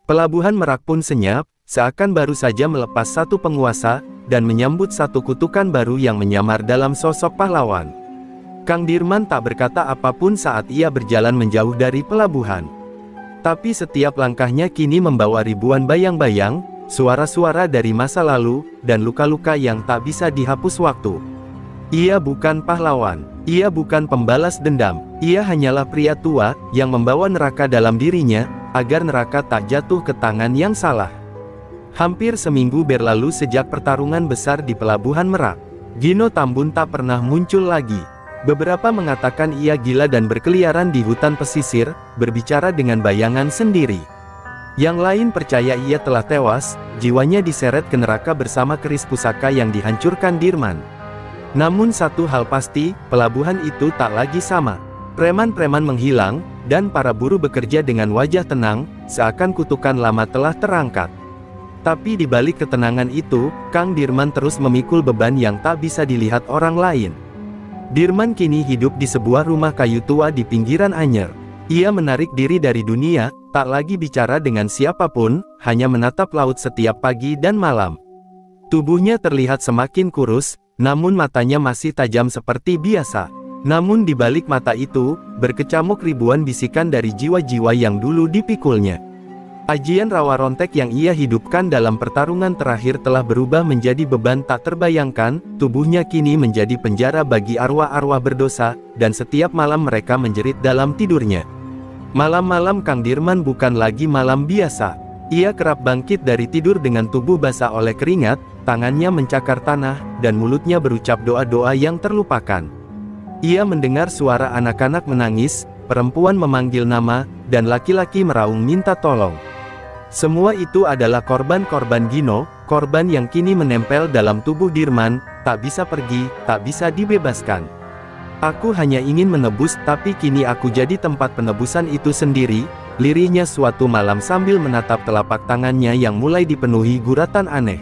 Pelabuhan Merak pun senyap, seakan baru saja melepas satu penguasa, dan menyambut satu kutukan baru yang menyamar dalam sosok pahlawan. Kang Dirman tak berkata apapun saat ia berjalan menjauh dari pelabuhan. Tapi setiap langkahnya kini membawa ribuan bayang-bayang, suara-suara dari masa lalu, dan luka-luka yang tak bisa dihapus waktu. Ia bukan pahlawan. Ia bukan pembalas dendam, ia hanyalah pria tua, yang membawa neraka dalam dirinya, agar neraka tak jatuh ke tangan yang salah. Hampir seminggu berlalu sejak pertarungan besar di Pelabuhan Merak. Gino Tambun tak pernah muncul lagi. Beberapa mengatakan ia gila dan berkeliaran di hutan pesisir, berbicara dengan bayangan sendiri. Yang lain percaya ia telah tewas, jiwanya diseret ke neraka bersama keris pusaka yang dihancurkan Dirman. Namun satu hal pasti, pelabuhan itu tak lagi sama. Preman-preman menghilang, dan para buruh bekerja dengan wajah tenang, seakan kutukan lama telah terangkat. Tapi di balik ketenangan itu, Kang Dirman terus memikul beban yang tak bisa dilihat orang lain. Dirman kini hidup di sebuah rumah kayu tua di pinggiran Anyer. Ia menarik diri dari dunia, tak lagi bicara dengan siapapun, hanya menatap laut setiap pagi dan malam. Tubuhnya terlihat semakin kurus, namun matanya masih tajam seperti biasa. Namun di balik mata itu, berkecamuk ribuan bisikan dari jiwa-jiwa yang dulu dipikulnya. Ajian rawa rontek yang ia hidupkan dalam pertarungan terakhir telah berubah menjadi beban tak terbayangkan, tubuhnya kini menjadi penjara bagi arwah-arwah berdosa, dan setiap malam mereka menjerit dalam tidurnya. Malam-malam Kang Dirman bukan lagi malam biasa. Ia kerap bangkit dari tidur dengan tubuh basah oleh keringat, tangannya mencakar tanah, dan mulutnya berucap doa-doa yang terlupakan. Ia mendengar suara anak-anak menangis, perempuan memanggil nama, dan laki-laki meraung minta tolong. Semua itu adalah korban-korban Gino, korban yang kini menempel dalam tubuh Dirman, tak bisa pergi, tak bisa dibebaskan. Aku hanya ingin menebus, tapi kini aku jadi tempat penebusan itu sendiri, lirihnya suatu malam sambil menatap telapak tangannya yang mulai dipenuhi guratan aneh.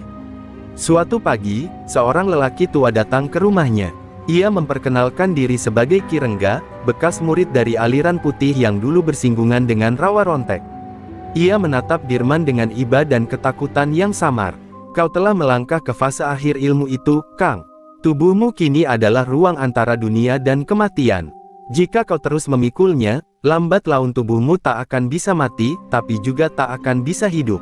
Suatu pagi, seorang lelaki tua datang ke rumahnya. Ia memperkenalkan diri sebagai Ki Rengga, bekas murid dari aliran putih yang dulu bersinggungan dengan rawa rontek. Ia menatap Dirman dengan iba dan ketakutan yang samar. Kau telah melangkah ke fase akhir ilmu itu, Kang. Tubuhmu kini adalah ruang antara dunia dan kematian. Jika kau terus memikulnya, lambat laun tubuhmu tak akan bisa mati, tapi juga tak akan bisa hidup.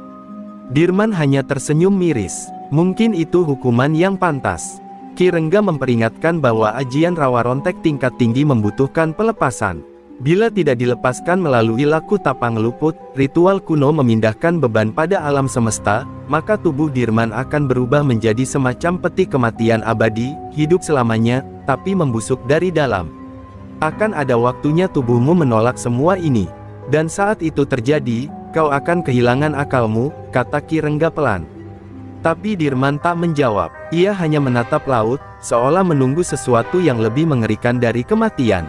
Dirman hanya tersenyum miris. Mungkin itu hukuman yang pantas. Ki Rengga memperingatkan bahwa ajian rawa rontek tingkat tinggi membutuhkan pelepasan. Bila tidak dilepaskan melalui laku tapang luput, ritual kuno memindahkan beban pada alam semesta, maka tubuh Dirman akan berubah menjadi semacam peti kematian abadi, hidup selamanya, tapi membusuk dari dalam. Akan ada waktunya tubuhmu menolak semua ini. Dan saat itu terjadi, kau akan kehilangan akalmu, kata Ki Rengga pelan. Tapi Dirman tak menjawab. Ia hanya menatap laut, seolah menunggu sesuatu yang lebih mengerikan dari kematian.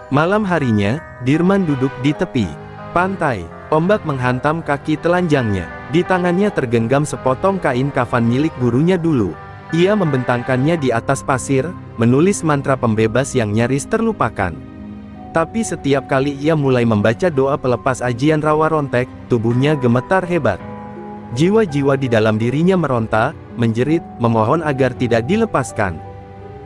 Malam harinya, Dirman duduk di tepi pantai. Ombak menghantam kaki telanjangnya. Di tangannya tergenggam sepotong kain kafan milik gurunya dulu. Ia membentangkannya di atas pasir, menulis mantra pembebas yang nyaris terlupakan. Tapi setiap kali ia mulai membaca doa pelepas ajian rawa rontek, tubuhnya gemetar hebat. Jiwa-jiwa di dalam dirinya meronta, menjerit, memohon agar tidak dilepaskan.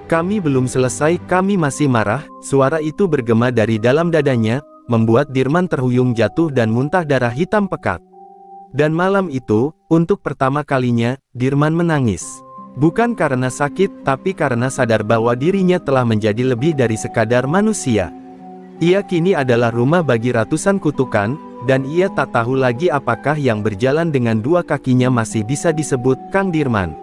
Kami belum selesai, kami masih marah, suara itu bergema dari dalam dadanya, membuat Dirman terhuyung jatuh dan muntah darah hitam pekat. Dan malam itu, untuk pertama kalinya, Dirman menangis. Bukan karena sakit, tapi karena sadar bahwa dirinya telah menjadi lebih dari sekadar manusia. Ia kini adalah rumah bagi ratusan kutukan, dan ia tak tahu lagi apakah yang berjalan dengan dua kakinya masih bisa disebut Kang Dirman.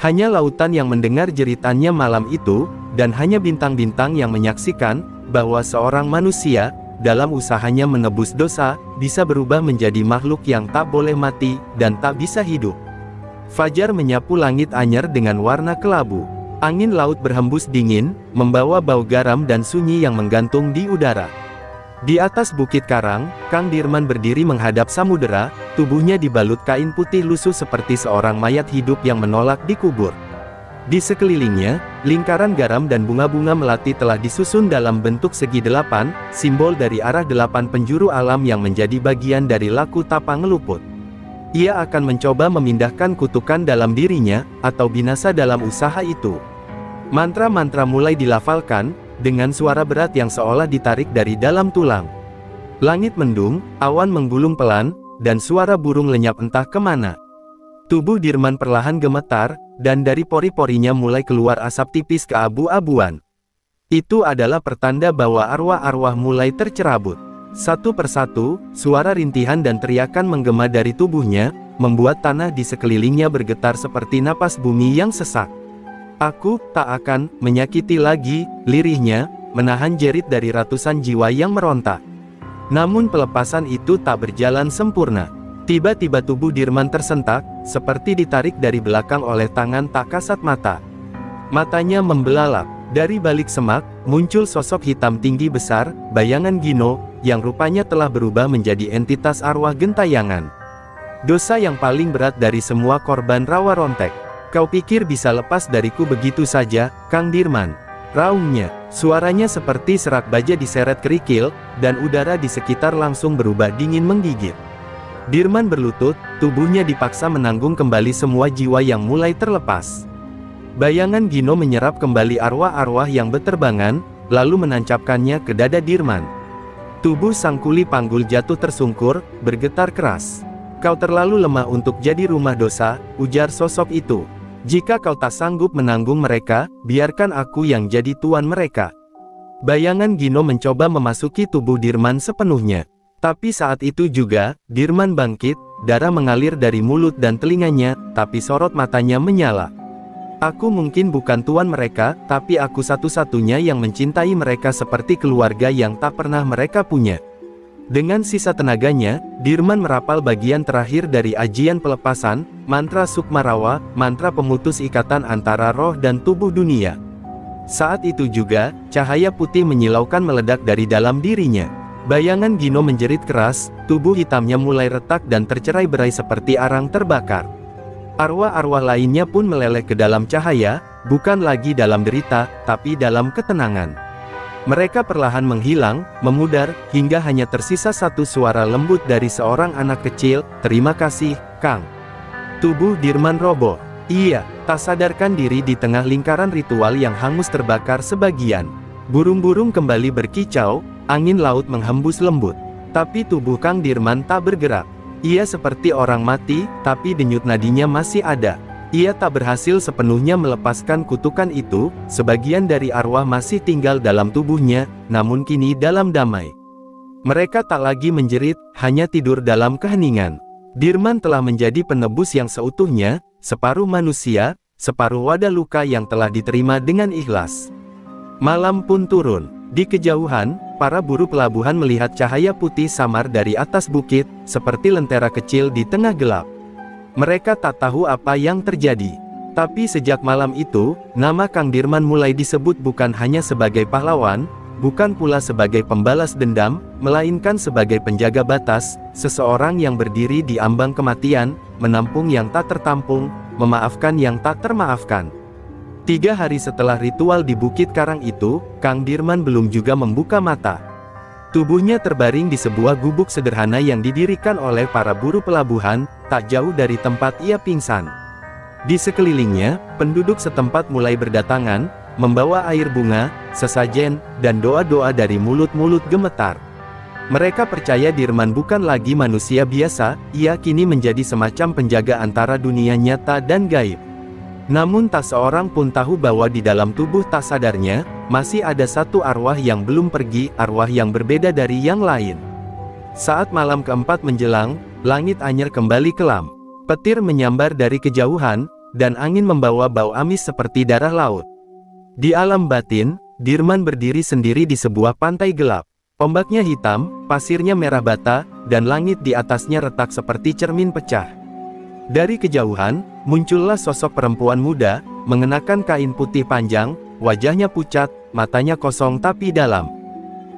Hanya lautan yang mendengar jeritannya malam itu, dan hanya bintang-bintang yang menyaksikan, bahwa seorang manusia, dalam usahanya menebus dosa, bisa berubah menjadi makhluk yang tak boleh mati, dan tak bisa hidup. Fajar menyapu langit Anyer dengan warna kelabu. Angin laut berhembus dingin, membawa bau garam dan sunyi yang menggantung di udara. Di atas bukit karang, Kang Dirman berdiri menghadap samudera, tubuhnya dibalut kain putih lusuh seperti seorang mayat hidup yang menolak dikubur. Di sekelilingnya, lingkaran garam dan bunga-bunga melati telah disusun dalam bentuk segi delapan, simbol dari arah delapan penjuru alam yang menjadi bagian dari laku tapang luput. Ia akan mencoba memindahkan kutukan dalam dirinya, atau binasa dalam usaha itu. Mantra-mantra mulai dilafalkan, dengan suara berat yang seolah ditarik dari dalam tulang. Langit mendung, awan menggulung pelan, dan suara burung lenyap entah kemana. Tubuh Dirman perlahan gemetar, dan dari pori-porinya mulai keluar asap tipis keabu-abuan. Itu adalah pertanda bahwa arwah-arwah mulai tercerabut. Satu persatu, suara rintihan dan teriakan menggema dari tubuhnya, membuat tanah di sekelilingnya bergetar seperti napas bumi yang sesak. Aku tak akan menyakiti lagi, lirihnya, menahan jerit dari ratusan jiwa yang meronta. Namun pelepasan itu tak berjalan sempurna. Tiba-tiba tubuh Dirman tersentak, seperti ditarik dari belakang oleh tangan tak kasat mata. Matanya membelalak. Dari balik semak, muncul sosok hitam tinggi besar, bayangan Gino, yang rupanya telah berubah menjadi entitas arwah gentayangan. Dosa yang paling berat dari semua korban rawa rontek. Kau pikir bisa lepas dariku begitu saja, Kang Dirman? Raungnya, suaranya seperti serak baja diseret kerikil, dan udara di sekitar langsung berubah dingin menggigit. Dirman berlutut, tubuhnya dipaksa menanggung kembali semua jiwa yang mulai terlepas. Bayangan Gino menyerap kembali arwah-arwah yang beterbangan, lalu menancapkannya ke dada Dirman. Tubuh sang kuli panggul jatuh tersungkur, bergetar keras. Kau terlalu lemah untuk jadi rumah dosa, ujar sosok itu. Jika kau tak sanggup menanggung mereka, biarkan aku yang jadi tuan mereka. Bayangan Gino mencoba memasuki tubuh Dirman sepenuhnya. Tapi saat itu juga, Dirman bangkit, darah mengalir dari mulut dan telinganya, tapi sorot matanya menyala. Aku mungkin bukan tuan mereka, tapi aku satu-satunya yang mencintai mereka seperti keluarga yang tak pernah mereka punya. Dengan sisa tenaganya, Dirman merapal bagian terakhir dari ajian pelepasan, mantra Sukmarawa, mantra pemutus ikatan antara roh dan tubuh dunia. Saat itu juga, cahaya putih menyilaukan meledak dari dalam dirinya. Bayangan Gino menjerit keras, tubuh hitamnya mulai retak dan tercerai-berai seperti arang terbakar. Arwah-arwah lainnya pun meleleh ke dalam cahaya, bukan lagi dalam derita, tapi dalam ketenangan. Mereka perlahan menghilang, memudar, hingga hanya tersisa satu suara lembut dari seorang anak kecil, "Terima kasih, Kang." Tubuh Dirman roboh. Ia tak sadarkan diri di tengah lingkaran ritual yang hangus terbakar sebagian. Burung-burung kembali berkicau, angin laut menghembus lembut. Tapi tubuh Kang Dirman tak bergerak. Ia seperti orang mati, tapi denyut nadinya masih ada. Ia tak berhasil sepenuhnya melepaskan kutukan itu, sebagian dari arwah masih tinggal dalam tubuhnya, namun kini dalam damai. Mereka tak lagi menjerit, hanya tidur dalam keheningan. Dirman telah menjadi penebus yang seutuhnya, separuh manusia, separuh wadah luka yang telah diterima dengan ikhlas. Malam pun turun. Di kejauhan, para buruh pelabuhan melihat cahaya putih samar dari atas bukit, seperti lentera kecil di tengah gelap. Mereka tak tahu apa yang terjadi. Tapi sejak malam itu, nama Kang Dirman mulai disebut bukan hanya sebagai pahlawan, bukan pula sebagai pembalas dendam, melainkan sebagai penjaga batas, seseorang yang berdiri di ambang kematian, menampung yang tak tertampung, memaafkan yang tak termaafkan. 3 hari setelah ritual di Bukit Karang itu, Kang Dirman belum juga membuka mata. Tubuhnya terbaring di sebuah gubuk sederhana yang didirikan oleh para buruh pelabuhan, tak jauh dari tempat ia pingsan. Di sekelilingnya, penduduk setempat mulai berdatangan, membawa air bunga, sesajen, dan doa-doa dari mulut-mulut gemetar. Mereka percaya Dirman bukan lagi manusia biasa, ia kini menjadi semacam penjaga antara dunia nyata dan gaib. Namun tak seorang pun tahu bahwa di dalam tubuh tak sadarnya, masih ada satu arwah yang belum pergi, arwah yang berbeda dari yang lain. Saat malam keempat menjelang, langit anyir kembali kelam. Petir menyambar dari kejauhan, dan angin membawa bau amis seperti darah laut. Di alam batin, Dirman berdiri sendiri di sebuah pantai gelap. Ombaknya hitam, pasirnya merah bata, dan langit di atasnya retak seperti cermin pecah. Dari kejauhan, muncullah sosok perempuan muda, mengenakan kain putih panjang, wajahnya pucat, matanya kosong tapi dalam.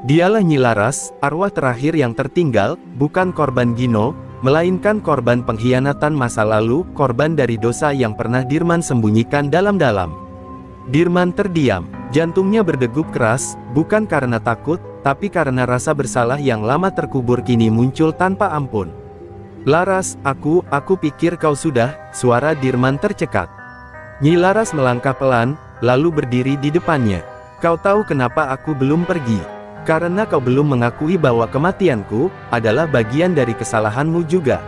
Dialah Nyi Laras, arwah terakhir yang tertinggal, bukan korban Gino, melainkan korban pengkhianatan masa lalu, korban dari dosa yang pernah Dirman sembunyikan dalam-dalam. Dirman terdiam, jantungnya berdegup keras, bukan karena takut, tapi karena rasa bersalah yang lama terkubur kini muncul tanpa ampun. "Laras, aku pikir kau sudah," suara Dirman tercekat. Nyi Laras melangkah pelan, lalu berdiri di depannya. "Kau tahu kenapa aku belum pergi? Karena kau belum mengakui bahwa kematianku adalah bagian dari kesalahanmu juga."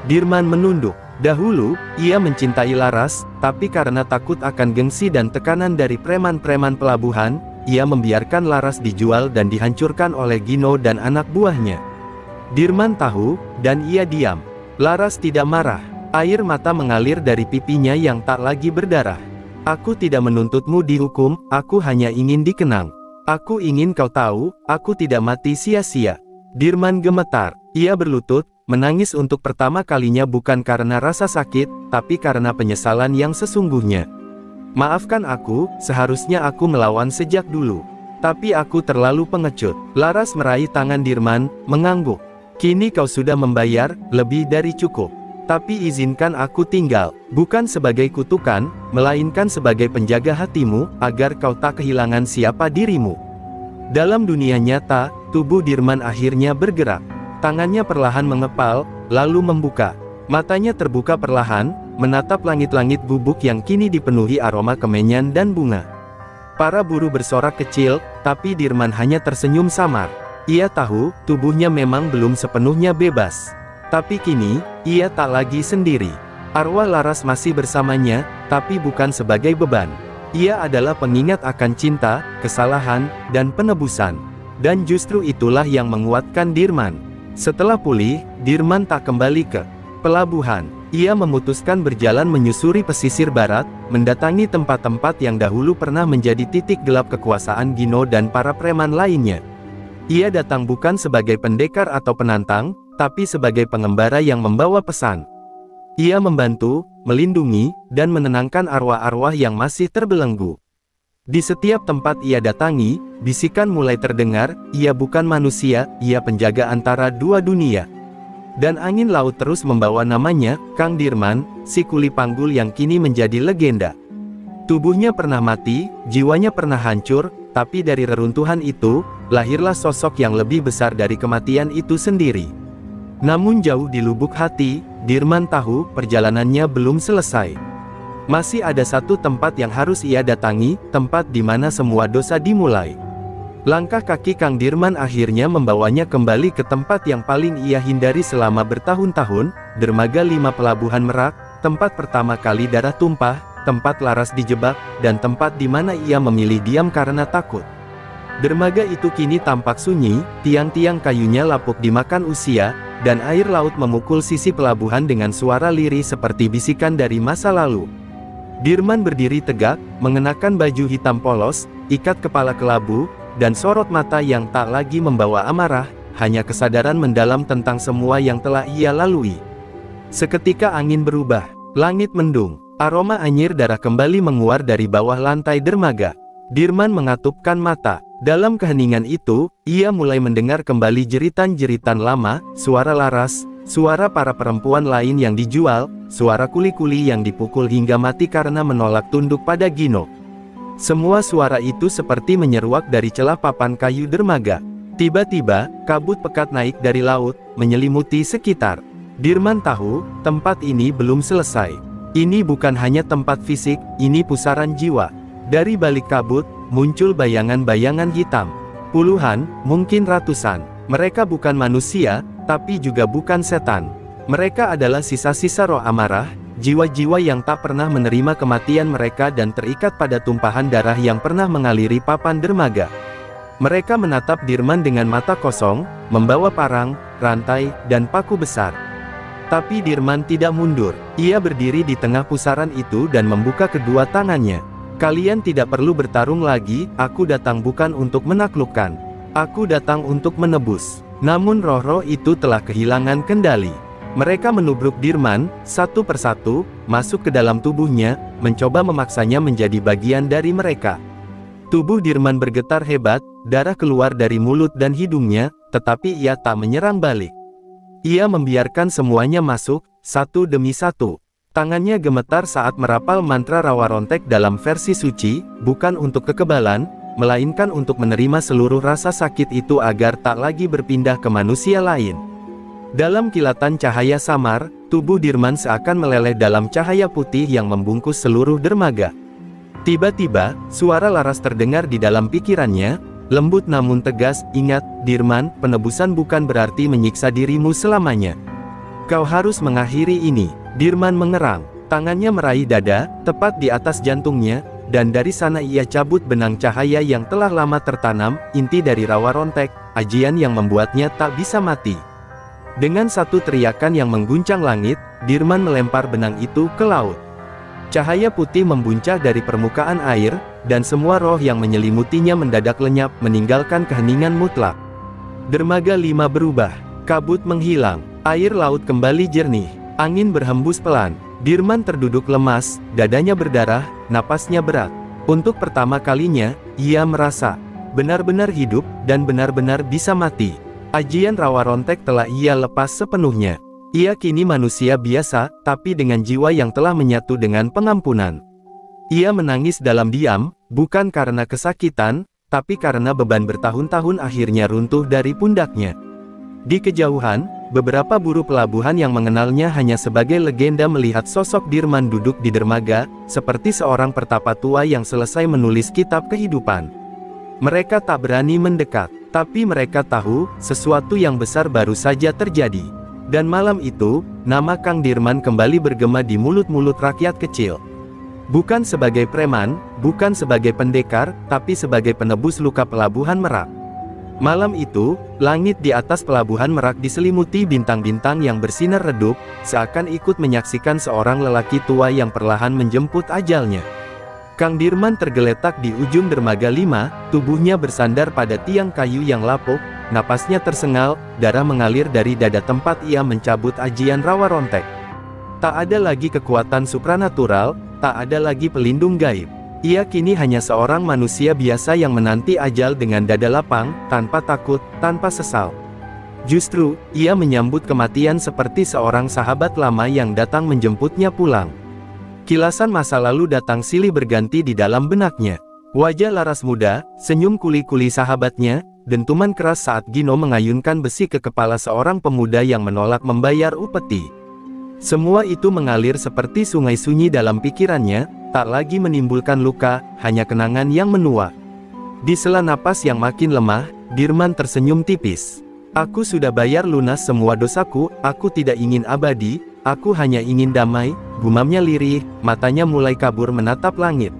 Dirman menunduk. Dahulu, ia mencintai Laras, tapi karena takut akan gengsi dan tekanan dari preman-preman pelabuhan, ia membiarkan Laras dijual dan dihancurkan oleh Gino dan anak buahnya. Dirman tahu, dan ia diam. Laras tidak marah. Air mata mengalir dari pipinya yang tak lagi berdarah. Aku tidak menuntutmu dihukum, aku hanya ingin dikenang. Aku ingin kau tahu, aku tidak mati sia-sia. Dirman gemetar. Ia berlutut, menangis untuk pertama kalinya bukan karena rasa sakit, tapi karena penyesalan yang sesungguhnya. Maafkan aku, seharusnya aku melawan sejak dulu. Tapi aku terlalu pengecut. Laras meraih tangan Dirman, mengangguk. Kini kau sudah membayar, lebih dari cukup. Tapi izinkan aku tinggal, bukan sebagai kutukan, melainkan sebagai penjaga hatimu, agar kau tak kehilangan siapa dirimu. Dalam dunia nyata, tubuh Dirman akhirnya bergerak. Tangannya perlahan mengepal, lalu membuka. Matanya terbuka perlahan, menatap langit-langit gubuk yang kini dipenuhi aroma kemenyan dan bunga. Para buruh bersorak kecil, tapi Dirman hanya tersenyum samar. Ia tahu, tubuhnya memang belum sepenuhnya bebas. Tapi kini, ia tak lagi sendiri. Arwah Laras masih bersamanya, tapi bukan sebagai beban. Ia adalah pengingat akan cinta, kesalahan, dan penebusan. Dan justru itulah yang menguatkan Dirman. Setelah pulih, Dirman tak kembali ke pelabuhan. Ia memutuskan berjalan menyusuri pesisir barat, mendatangi tempat-tempat yang dahulu pernah menjadi titik gelap kekuasaan Gino dan para preman lainnya. Ia datang bukan sebagai pendekar atau penantang, tapi sebagai pengembara yang membawa pesan. Ia membantu, melindungi, dan menenangkan arwah-arwah yang masih terbelenggu. Di setiap tempat ia datangi, bisikan mulai terdengar, ia bukan manusia, ia penjaga antara dua dunia. Dan angin laut terus membawa namanya, Kang Dirman, si kuli panggul yang kini menjadi legenda. Tubuhnya pernah mati, jiwanya pernah hancur, tapi dari reruntuhan itu, lahirlah sosok yang lebih besar dari kematian itu sendiri. Namun jauh di lubuk hati, Dirman tahu perjalanannya belum selesai. Masih ada satu tempat yang harus ia datangi, tempat di mana semua dosa dimulai. Langkah kaki Kang Dirman akhirnya membawanya kembali ke tempat yang paling ia hindari selama bertahun-tahun, Dermaga 5 Pelabuhan Merak, tempat pertama kali darah tumpah, tempat Laras dijebak, dan tempat di mana ia memilih diam karena takut. Dermaga itu kini tampak sunyi, tiang-tiang kayunya lapuk dimakan usia, dan air laut memukul sisi pelabuhan dengan suara lirih seperti bisikan dari masa lalu. Dirman berdiri tegak, mengenakan baju hitam polos, ikat kepala kelabu, dan sorot mata yang tak lagi membawa amarah, hanya kesadaran mendalam tentang semua yang telah ia lalui. Seketika angin berubah, langit mendung, aroma anyir darah kembali menguar dari bawah lantai dermaga. Dirman mengatupkan mata. Dalam keheningan itu, ia mulai mendengar kembali jeritan-jeritan lama, suara Laras, suara para perempuan lain yang dijual, suara kuli-kuli yang dipukul hingga mati karena menolak tunduk pada Gino. Semua suara itu seperti menyeruak dari celah papan kayu dermaga. Tiba-tiba, kabut pekat naik dari laut, menyelimuti sekitar. Dirman tahu, tempat ini belum selesai. Ini bukan hanya tempat fisik, ini pusaran jiwa. Dari balik kabut, muncul bayangan-bayangan hitam. Puluhan, mungkin ratusan. Mereka bukan manusia, tapi juga bukan setan. Mereka adalah sisa-sisa roh amarah, jiwa-jiwa yang tak pernah menerima kematian mereka dan terikat pada tumpahan darah yang pernah mengaliri papan dermaga. Mereka menatap Dirman dengan mata kosong, membawa parang, rantai, dan paku besar. Tapi Dirman tidak mundur. Ia berdiri di tengah pusaran itu dan membuka kedua tangannya. Kalian tidak perlu bertarung lagi, aku datang bukan untuk menaklukkan. Aku datang untuk menebus. Namun roh-roh itu telah kehilangan kendali. Mereka menubruk Dirman, satu persatu, masuk ke dalam tubuhnya, mencoba memaksanya menjadi bagian dari mereka. Tubuh Dirman bergetar hebat, darah keluar dari mulut dan hidungnya, tetapi ia tak menyerang balik. Ia membiarkan semuanya masuk, satu demi satu. Tangannya gemetar saat merapal mantra rawa rontek dalam versi suci, bukan untuk kekebalan, melainkan untuk menerima seluruh rasa sakit itu agar tak lagi berpindah ke manusia lain. Dalam kilatan cahaya samar, tubuh Dirman seakan meleleh dalam cahaya putih yang membungkus seluruh dermaga. Tiba-tiba, suara Laras terdengar di dalam pikirannya, lembut namun tegas, ingat, Dirman, penebusan bukan berarti menyiksa dirimu selamanya. Kau harus mengakhiri ini. Dirman mengerang, tangannya meraih dada, tepat di atas jantungnya, dan dari sana ia cabut benang cahaya yang telah lama tertanam, inti dari Rawa Rontek, ajian yang membuatnya tak bisa mati. Dengan satu teriakan yang mengguncang langit, Dirman melempar benang itu ke laut. Cahaya putih membuncah dari permukaan air, dan semua roh yang menyelimutinya mendadak lenyap, meninggalkan keheningan mutlak. Dermaga 5 berubah, kabut menghilang, air laut kembali jernih, angin berhembus pelan. Dirman terduduk lemas, dadanya berdarah, napasnya berat. Untuk pertama kalinya, ia merasa benar-benar hidup, dan benar-benar bisa mati. Ajian Rawa Rontek telah ia lepas sepenuhnya. Ia kini manusia biasa, tapi dengan jiwa yang telah menyatu dengan pengampunan. Ia menangis dalam diam, bukan karena kesakitan, tapi karena beban bertahun-tahun akhirnya runtuh dari pundaknya. Di kejauhan, beberapa buruh pelabuhan yang mengenalnya hanya sebagai legenda melihat sosok Dirman duduk di dermaga, seperti seorang pertapa tua yang selesai menulis kitab kehidupan. Mereka tak berani mendekat, tapi mereka tahu, sesuatu yang besar baru saja terjadi. Dan malam itu, nama Kang Dirman kembali bergema di mulut-mulut rakyat kecil. Bukan sebagai preman, bukan sebagai pendekar, tapi sebagai penebus luka pelabuhan Merak. Malam itu, langit di atas pelabuhan Merak diselimuti bintang-bintang yang bersinar redup, seakan ikut menyaksikan seorang lelaki tua yang perlahan menjemput ajalnya. Kang Dirman tergeletak di ujung dermaga 5, tubuhnya bersandar pada tiang kayu yang lapuk, napasnya tersengal, darah mengalir dari dada tempat ia mencabut ajian Rawa Rontek. Tak ada lagi kekuatan supranatural, tak ada lagi pelindung gaib. Ia kini hanya seorang manusia biasa yang menanti ajal dengan dada lapang, tanpa takut, tanpa sesal. Justru, ia menyambut kematian seperti seorang sahabat lama yang datang menjemputnya pulang. Kilasan masa lalu datang silih berganti di dalam benaknya. Wajah laras muda, senyum kuli-kuli sahabatnya, dentuman keras saat Gino mengayunkan besi ke kepala seorang pemuda yang menolak membayar upeti. Semua itu mengalir seperti sungai sunyi dalam pikirannya, tak lagi menimbulkan luka, hanya kenangan yang menua. Di sela napas yang makin lemah, Dirman tersenyum tipis. Aku sudah bayar lunas semua dosaku, aku tidak ingin abadi, aku hanya ingin damai, gumamnya lirih, matanya mulai kabur menatap langit.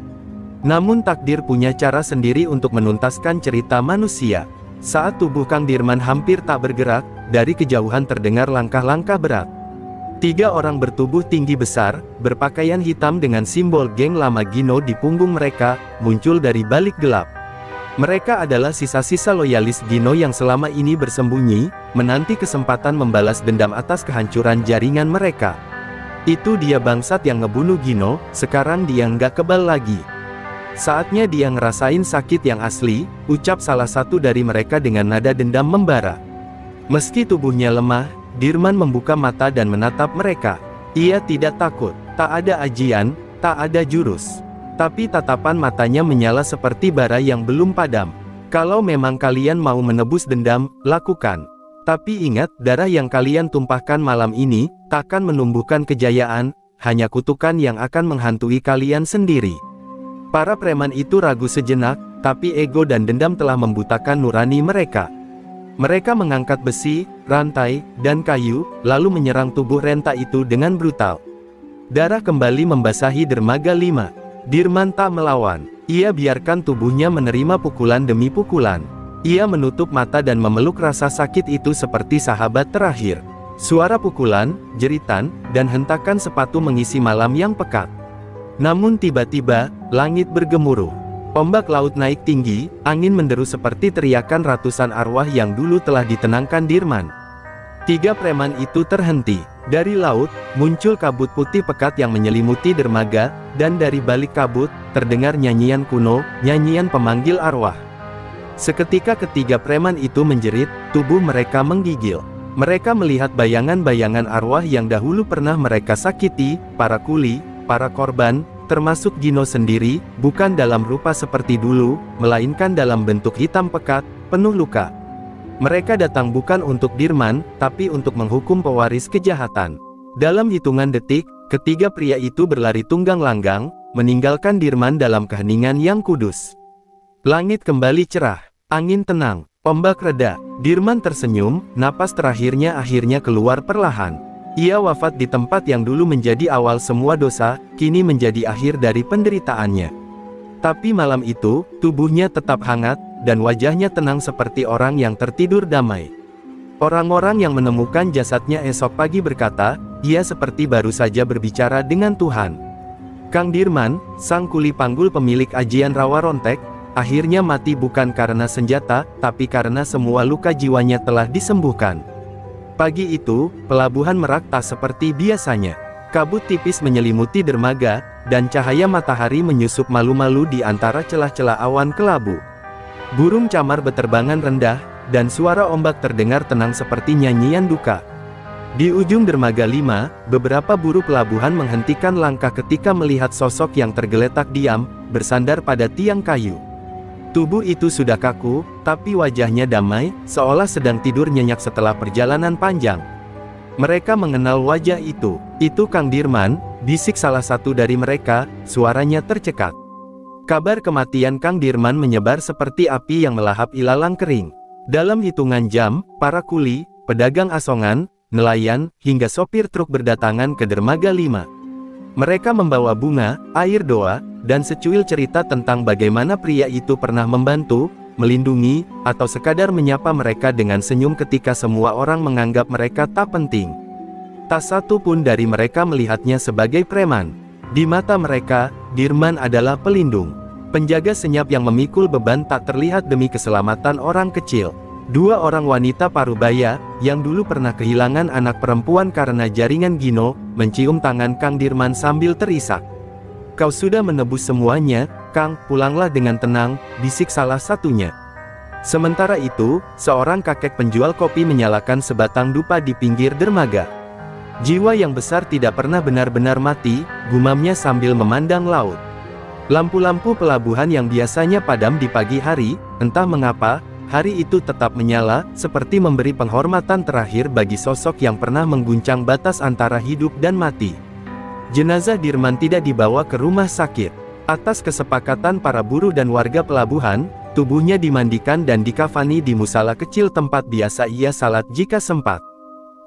Namun takdir punya cara sendiri untuk menuntaskan cerita manusia. Saat tubuh Kang Dirman hampir tak bergerak, dari kejauhan terdengar langkah-langkah berat. 3 orang bertubuh tinggi besar, berpakaian hitam dengan simbol geng lama Gino di punggung mereka, muncul dari balik gelap. Mereka adalah sisa-sisa loyalis Gino yang selama ini bersembunyi, menanti kesempatan membalas dendam atas kehancuran jaringan mereka. Itu dia bangsat yang ngebunuh Gino, sekarang dia nggak kebal lagi. Saatnya dia ngerasain sakit yang asli, ucap salah satu dari mereka dengan nada dendam membara. Meski tubuhnya lemah, Dirman membuka mata dan menatap mereka. Ia tidak takut, tak ada ajian, tak ada jurus. Tapi tatapan matanya menyala seperti bara yang belum padam. Kalau memang kalian mau menebus dendam, lakukan. Tapi ingat, darah yang kalian tumpahkan malam ini, takkan menumbuhkan kejayaan, hanya kutukan yang akan menghantui kalian sendiri. Para preman itu ragu sejenak, tapi ego dan dendam telah membutakan nurani mereka. Mereka mengangkat besi, rantai, dan kayu, lalu menyerang tubuh renta itu dengan brutal. Darah kembali membasahi dermaga 5. Dirman tak melawan. Ia biarkan tubuhnya menerima pukulan demi pukulan. Ia menutup mata dan memeluk rasa sakit itu seperti sahabat terakhir. Suara pukulan, jeritan, dan hentakan sepatu mengisi malam yang pekat. Namun tiba-tiba, langit bergemuruh. Ombak laut naik tinggi, angin menderu seperti teriakan ratusan arwah yang dulu telah ditenangkan Dirman. 3 preman itu terhenti. Dari laut, muncul kabut putih pekat yang menyelimuti dermaga, dan dari balik kabut, terdengar nyanyian kuno, nyanyian pemanggil arwah. Seketika ketiga preman itu menjerit, tubuh mereka menggigil. Mereka melihat bayangan-bayangan arwah yang dahulu pernah mereka sakiti, para kuli, para korban, termasuk Gino sendiri, bukan dalam rupa seperti dulu, melainkan dalam bentuk hitam pekat, penuh luka. Mereka datang bukan untuk Dirman, tapi untuk menghukum pewaris kejahatan. Dalam hitungan detik, ketiga pria itu berlari tunggang langgang, meninggalkan Dirman dalam keheningan yang kudus. Langit kembali cerah, angin tenang, ombak reda. Dirman tersenyum, napas terakhirnya akhirnya keluar perlahan. Ia wafat di tempat yang dulu menjadi awal semua dosa, kini menjadi akhir dari penderitaannya. Tapi malam itu, tubuhnya tetap hangat, dan wajahnya tenang seperti orang yang tertidur damai. Orang-orang yang menemukan jasadnya esok pagi berkata, ia seperti baru saja berbicara dengan Tuhan. Kang Dirman, sang kuli panggul pemilik ajian Rawa Rontek, akhirnya mati bukan karena senjata, tapi karena semua luka jiwanya telah disembuhkan. Pagi itu, pelabuhan Merak tak seperti biasanya. Kabut tipis menyelimuti dermaga, dan cahaya matahari menyusup malu-malu di antara celah-celah awan kelabu. Burung camar beterbangan rendah, dan suara ombak terdengar tenang seperti nyanyian duka. Di ujung dermaga 5, beberapa buruh pelabuhan menghentikan langkah ketika melihat sosok yang tergeletak diam, bersandar pada tiang kayu. Tubuh itu sudah kaku, tapi wajahnya damai, seolah sedang tidur nyenyak setelah perjalanan panjang. Mereka mengenal wajah itu Kang Dirman, bisik salah satu dari mereka, suaranya tercekat. Kabar kematian Kang Dirman menyebar seperti api yang melahap ilalang kering. Dalam hitungan jam, para kuli, pedagang asongan, nelayan, hingga sopir truk berdatangan ke dermaga 5. Mereka membawa bunga, air doa, dan secuil cerita tentang bagaimana pria itu pernah membantu, melindungi, atau sekadar menyapa mereka dengan senyum ketika semua orang menganggap mereka tak penting. Tak satu pun dari mereka melihatnya sebagai preman. Di mata mereka, Dirman adalah pelindung, penjaga senyap yang memikul beban tak terlihat demi keselamatan orang kecil. Dua orang wanita parubaya, yang dulu pernah kehilangan anak perempuan karena jaringan Gino, mencium tangan Kang Dirman sambil terisak. "Kau sudah menebus semuanya, Kang, pulanglah dengan tenang," bisik salah satunya. Sementara itu, seorang kakek penjual kopi menyalakan sebatang dupa di pinggir dermaga. "Jiwa yang besar tidak pernah benar-benar mati," gumamnya sambil memandang laut. Lampu-lampu pelabuhan yang biasanya padam di pagi hari, entah mengapa, hari itu tetap menyala, seperti memberi penghormatan terakhir bagi sosok yang pernah mengguncang batas antara hidup dan mati. Jenazah Dirman tidak dibawa ke rumah sakit. Atas kesepakatan para buruh dan warga pelabuhan, tubuhnya dimandikan dan dikafani di musala kecil tempat biasa ia salat jika sempat.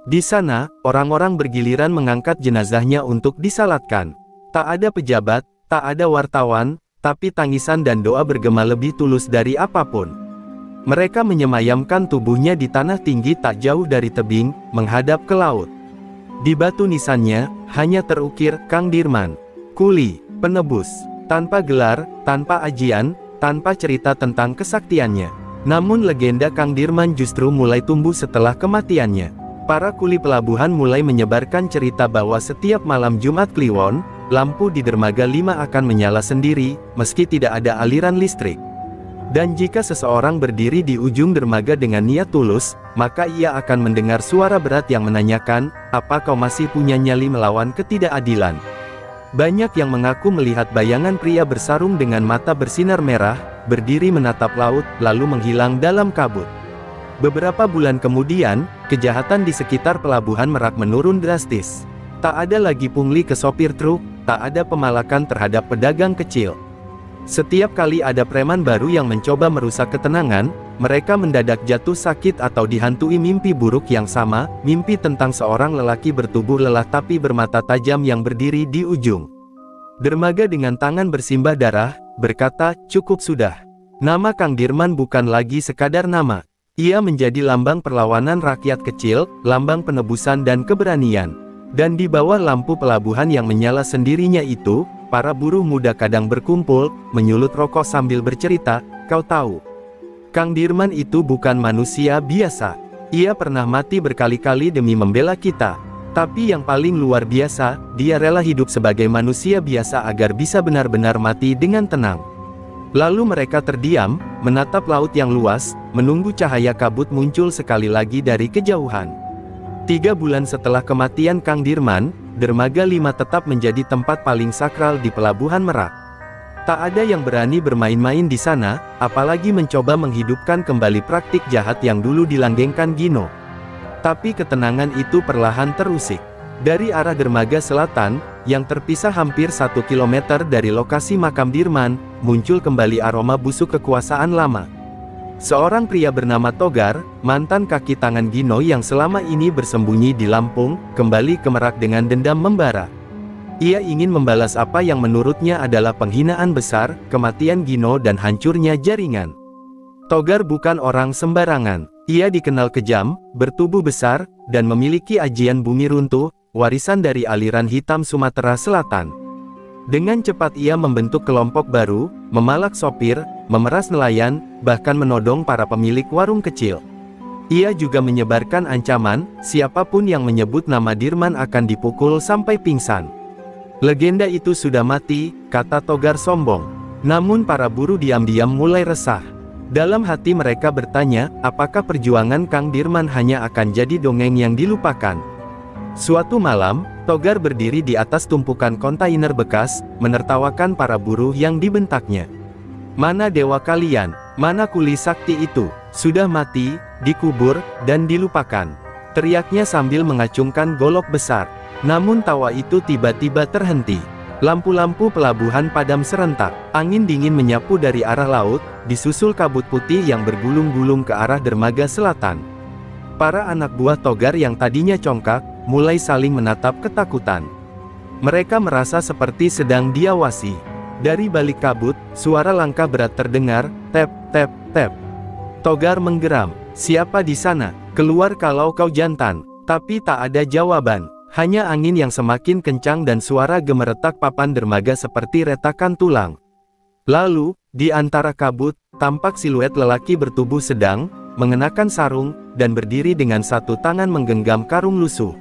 Di sana, orang-orang bergiliran mengangkat jenazahnya untuk disalatkan. Tak ada pejabat, tak ada wartawan, tapi tangisan dan doa bergema lebih tulus dari apapun. Mereka menyemayamkan tubuhnya di tanah tinggi tak jauh dari tebing, menghadap ke laut. Di batu nisannya, hanya terukir Kang Dirman, kuli, penebus, tanpa gelar, tanpa ajian, tanpa cerita tentang kesaktiannya. Namun legenda Kang Dirman justru mulai tumbuh setelah kematiannya. Para kuli pelabuhan mulai menyebarkan cerita bahwa setiap malam Jumat Kliwon, lampu di dermaga 5 akan menyala sendiri, meski tidak ada aliran listrik. Dan jika seseorang berdiri di ujung dermaga dengan niat tulus, maka ia akan mendengar suara berat yang menanyakan, "Apa kau masih punya nyali melawan ketidakadilan?" Banyak yang mengaku melihat bayangan pria bersarung dengan mata bersinar merah, berdiri menatap laut, lalu menghilang dalam kabut. Beberapa bulan kemudian, kejahatan di sekitar pelabuhan Merak menurun drastis. Tak ada lagi pungli ke sopir truk, tak ada pemalakan terhadap pedagang kecil. Setiap kali ada preman baru yang mencoba merusak ketenangan, mereka mendadak jatuh sakit atau dihantui mimpi buruk yang sama, mimpi tentang seorang lelaki bertubuh lelah tapi bermata tajam yang berdiri di ujung dermaga dengan tangan bersimbah darah, berkata, "Cukup sudah." Nama Kang Dirman bukan lagi sekadar nama. Ia menjadi lambang perlawanan rakyat kecil, lambang penebusan dan keberanian. Dan di bawah lampu pelabuhan yang menyala sendirinya itu, para buruh muda kadang berkumpul, menyulut rokok sambil bercerita, "Kau tahu, Kang Dirman itu bukan manusia biasa. Ia pernah mati berkali-kali demi membela kita. Tapi yang paling luar biasa, dia rela hidup sebagai manusia biasa agar bisa benar-benar mati dengan tenang." Lalu mereka terdiam, menatap laut yang luas, menunggu cahaya kabut muncul sekali lagi dari kejauhan. 3 bulan setelah kematian Kang Dirman, dermaga 5 tetap menjadi tempat paling sakral di pelabuhan Merak. Tak ada yang berani bermain-main di sana, apalagi mencoba menghidupkan kembali praktik jahat yang dulu dilanggengkan Gino. Tapi ketenangan itu perlahan terusik. Dari arah dermaga selatan, yang terpisah hampir 1 kilometer dari lokasi makam Dirman, muncul kembali aroma busuk kekuasaan lama. Seorang pria bernama Togar, mantan kaki tangan Gino yang selama ini bersembunyi di Lampung, kembali ke Merak dengan dendam membara. Ia ingin membalas apa yang menurutnya adalah penghinaan besar, kematian Gino dan hancurnya jaringan. Togar bukan orang sembarangan. Ia dikenal kejam, bertubuh besar, dan memiliki ajian bumi runtuh, warisan dari aliran hitam Sumatera Selatan. Dengan cepat ia membentuk kelompok baru, memalak sopir, memeras nelayan, bahkan menodong para pemilik warung kecil. Ia juga menyebarkan ancaman, siapapun yang menyebut nama Dirman akan dipukul sampai pingsan. Legenda itu sudah mati, kata Togar sombong. Namun para buruh diam-diam mulai resah. Dalam hati mereka bertanya, apakah perjuangan Kang Dirman hanya akan jadi dongeng yang dilupakan? Suatu malam, Togar berdiri di atas tumpukan kontainer bekas, menertawakan para buruh yang dibentaknya. Mana dewa kalian? Mana kuli sakti itu? Sudah mati, dikubur, dan dilupakan. Teriaknya sambil mengacungkan golok besar. Namun tawa itu tiba-tiba terhenti. Lampu-lampu pelabuhan padam serentak. Angin dingin menyapu dari arah laut, disusul kabut putih yang bergulung-gulung ke arah dermaga selatan. Para anak buah Togar yang tadinya congkak, mulai saling menatap ketakutan. Mereka merasa seperti sedang diawasi. Dari balik kabut, suara langkah berat terdengar, tep, tep, tep. Togar menggeram. Siapa di sana? Keluar kalau kau jantan. Tapi tak ada jawaban. Hanya angin yang semakin kencang dan suara gemeretak papan dermaga seperti retakan tulang. Lalu, di antara kabut, tampak siluet lelaki bertubuh sedang, mengenakan sarung, dan berdiri dengan satu tangan menggenggam karung lusuh.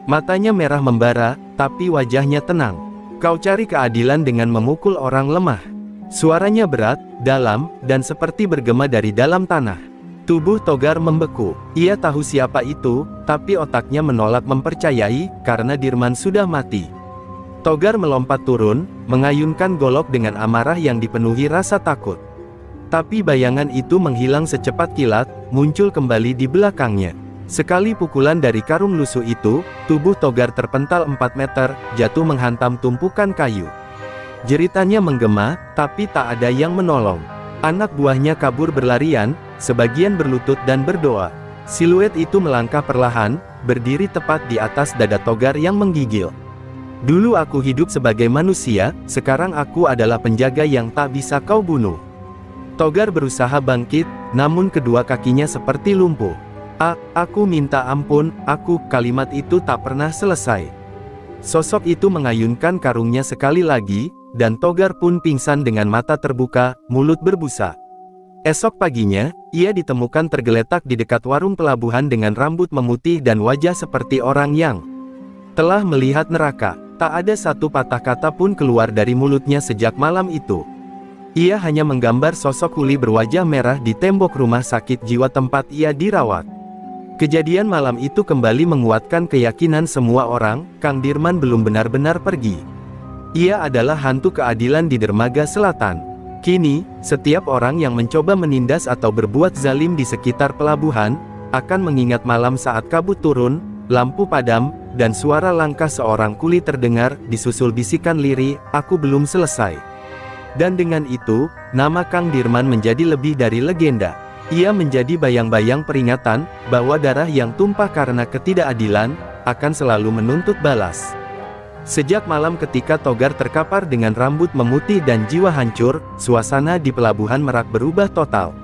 Matanya merah membara, tapi wajahnya tenang. Kau cari keadilan dengan memukul orang lemah. Suaranya berat, dalam, dan seperti bergema dari dalam tanah. Tubuh Togar membeku. Ia tahu siapa itu, tapi otaknya menolak mempercayai, karena Dirman sudah mati. Togar melompat turun, mengayunkan golok dengan amarah yang dipenuhi rasa takut. Tapi bayangan itu menghilang secepat kilat, muncul kembali di belakangnya. Sekali pukulan dari karung lusuh itu, tubuh Togar terpental 4 meter, jatuh menghantam tumpukan kayu. Jeritannya menggema, tapi tak ada yang menolong. Anak buahnya kabur berlarian, sebagian berlutut dan berdoa. Siluet itu melangkah perlahan, berdiri tepat di atas dada Togar yang menggigil. Dulu aku hidup sebagai manusia, sekarang aku adalah penjaga yang tak bisa kau bunuh. Togar berusaha bangkit, namun kedua kakinya seperti lumpuh. Aku minta ampun, kalimat itu tak pernah selesai. Sosok itu mengayunkan karungnya sekali lagi, dan Togar pun pingsan dengan mata terbuka, mulut berbusa. Esok paginya, ia ditemukan tergeletak di dekat warung pelabuhan dengan rambut memutih dan wajah seperti orang yang telah melihat neraka. Tak ada satu patah kata pun keluar dari mulutnya sejak malam itu. Ia hanya menggambar sosok kuli berwajah merah di tembok rumah sakit jiwa tempat ia dirawat. Kejadian malam itu kembali menguatkan keyakinan semua orang, Kang Dirman belum benar-benar pergi. Ia adalah hantu keadilan di dermaga selatan. Kini, setiap orang yang mencoba menindas atau berbuat zalim di sekitar pelabuhan, akan mengingat malam saat kabut turun, lampu padam, dan suara langkah seorang kuli terdengar, disusul bisikan lirih, aku belum selesai. Dan dengan itu, nama Kang Dirman menjadi lebih dari legenda. Ia menjadi bayang-bayang peringatan, bahwa darah yang tumpah karena ketidakadilan, akan selalu menuntut balas. Sejak malam ketika Togar terkapar dengan rambut memutih dan jiwa hancur, suasana di pelabuhan Merak berubah total.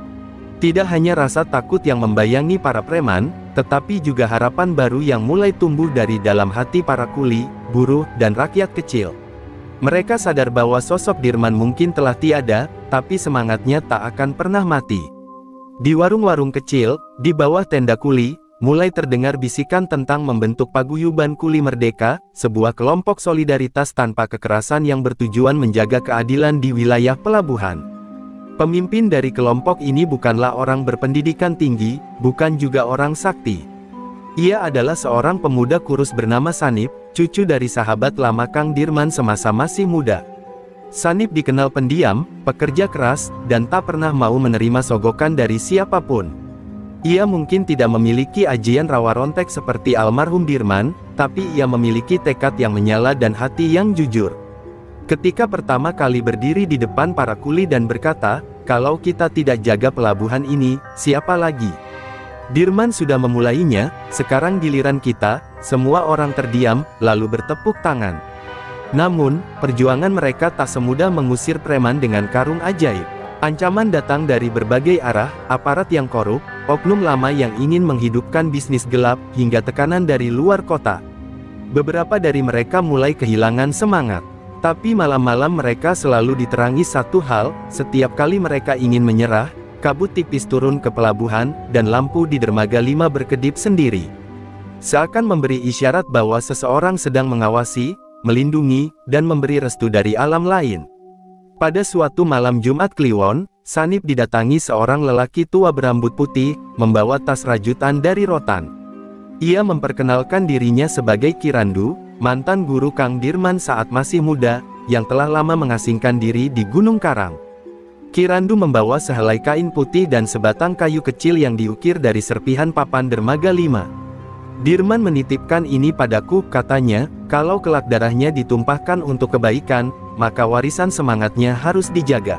Tidak hanya rasa takut yang membayangi para preman, tetapi juga harapan baru yang mulai tumbuh dari dalam hati para kuli, buruh, dan rakyat kecil. Mereka sadar bahwa sosok Dirman mungkin telah tiada, tapi semangatnya tak akan pernah mati. Di warung-warung kecil, di bawah tenda kuli, mulai terdengar bisikan tentang membentuk paguyuban kuli merdeka, sebuah kelompok solidaritas tanpa kekerasan yang bertujuan menjaga keadilan di wilayah pelabuhan. Pemimpin dari kelompok ini bukanlah orang berpendidikan tinggi, bukan juga orang sakti. Ia adalah seorang pemuda kurus bernama Sanip, cucu dari sahabat lama Kang Dirman semasa masih muda. Sanip dikenal pendiam, pekerja keras, dan tak pernah mau menerima sogokan dari siapapun. Ia mungkin tidak memiliki ajian rawa rontek seperti almarhum Dirman, tapi ia memiliki tekad yang menyala dan hati yang jujur. Ketika pertama kali berdiri di depan para kuli dan berkata, kalau kita tidak jaga pelabuhan ini, siapa lagi? Dirman sudah memulainya, sekarang giliran kita. Semua orang terdiam, lalu bertepuk tangan. Namun, perjuangan mereka tak semudah mengusir preman dengan karung ajaib. Ancaman datang dari berbagai arah, aparat yang korup, oknum lama yang ingin menghidupkan bisnis gelap, hingga tekanan dari luar kota. Beberapa dari mereka mulai kehilangan semangat. Tapi malam-malam mereka selalu diterangi satu hal, setiap kali mereka ingin menyerah, kabut tipis turun ke pelabuhan, dan lampu di dermaga 5 berkedip sendiri. Seakan memberi isyarat bahwa seseorang sedang mengawasi, melindungi, dan memberi restu dari alam lain. Pada suatu malam Jumat Kliwon, Sanip didatangi seorang lelaki tua berambut putih, membawa tas rajutan dari rotan. Ia memperkenalkan dirinya sebagai Kirandu, mantan guru Kang Dirman saat masih muda, yang telah lama mengasingkan diri di Gunung Karang. Kirandu membawa sehelai kain putih dan sebatang kayu kecil yang diukir dari serpihan papan dermaga 5. Dirman menitipkan ini padaku, katanya, kalau kelak darahnya ditumpahkan untuk kebaikan, maka warisan semangatnya harus dijaga.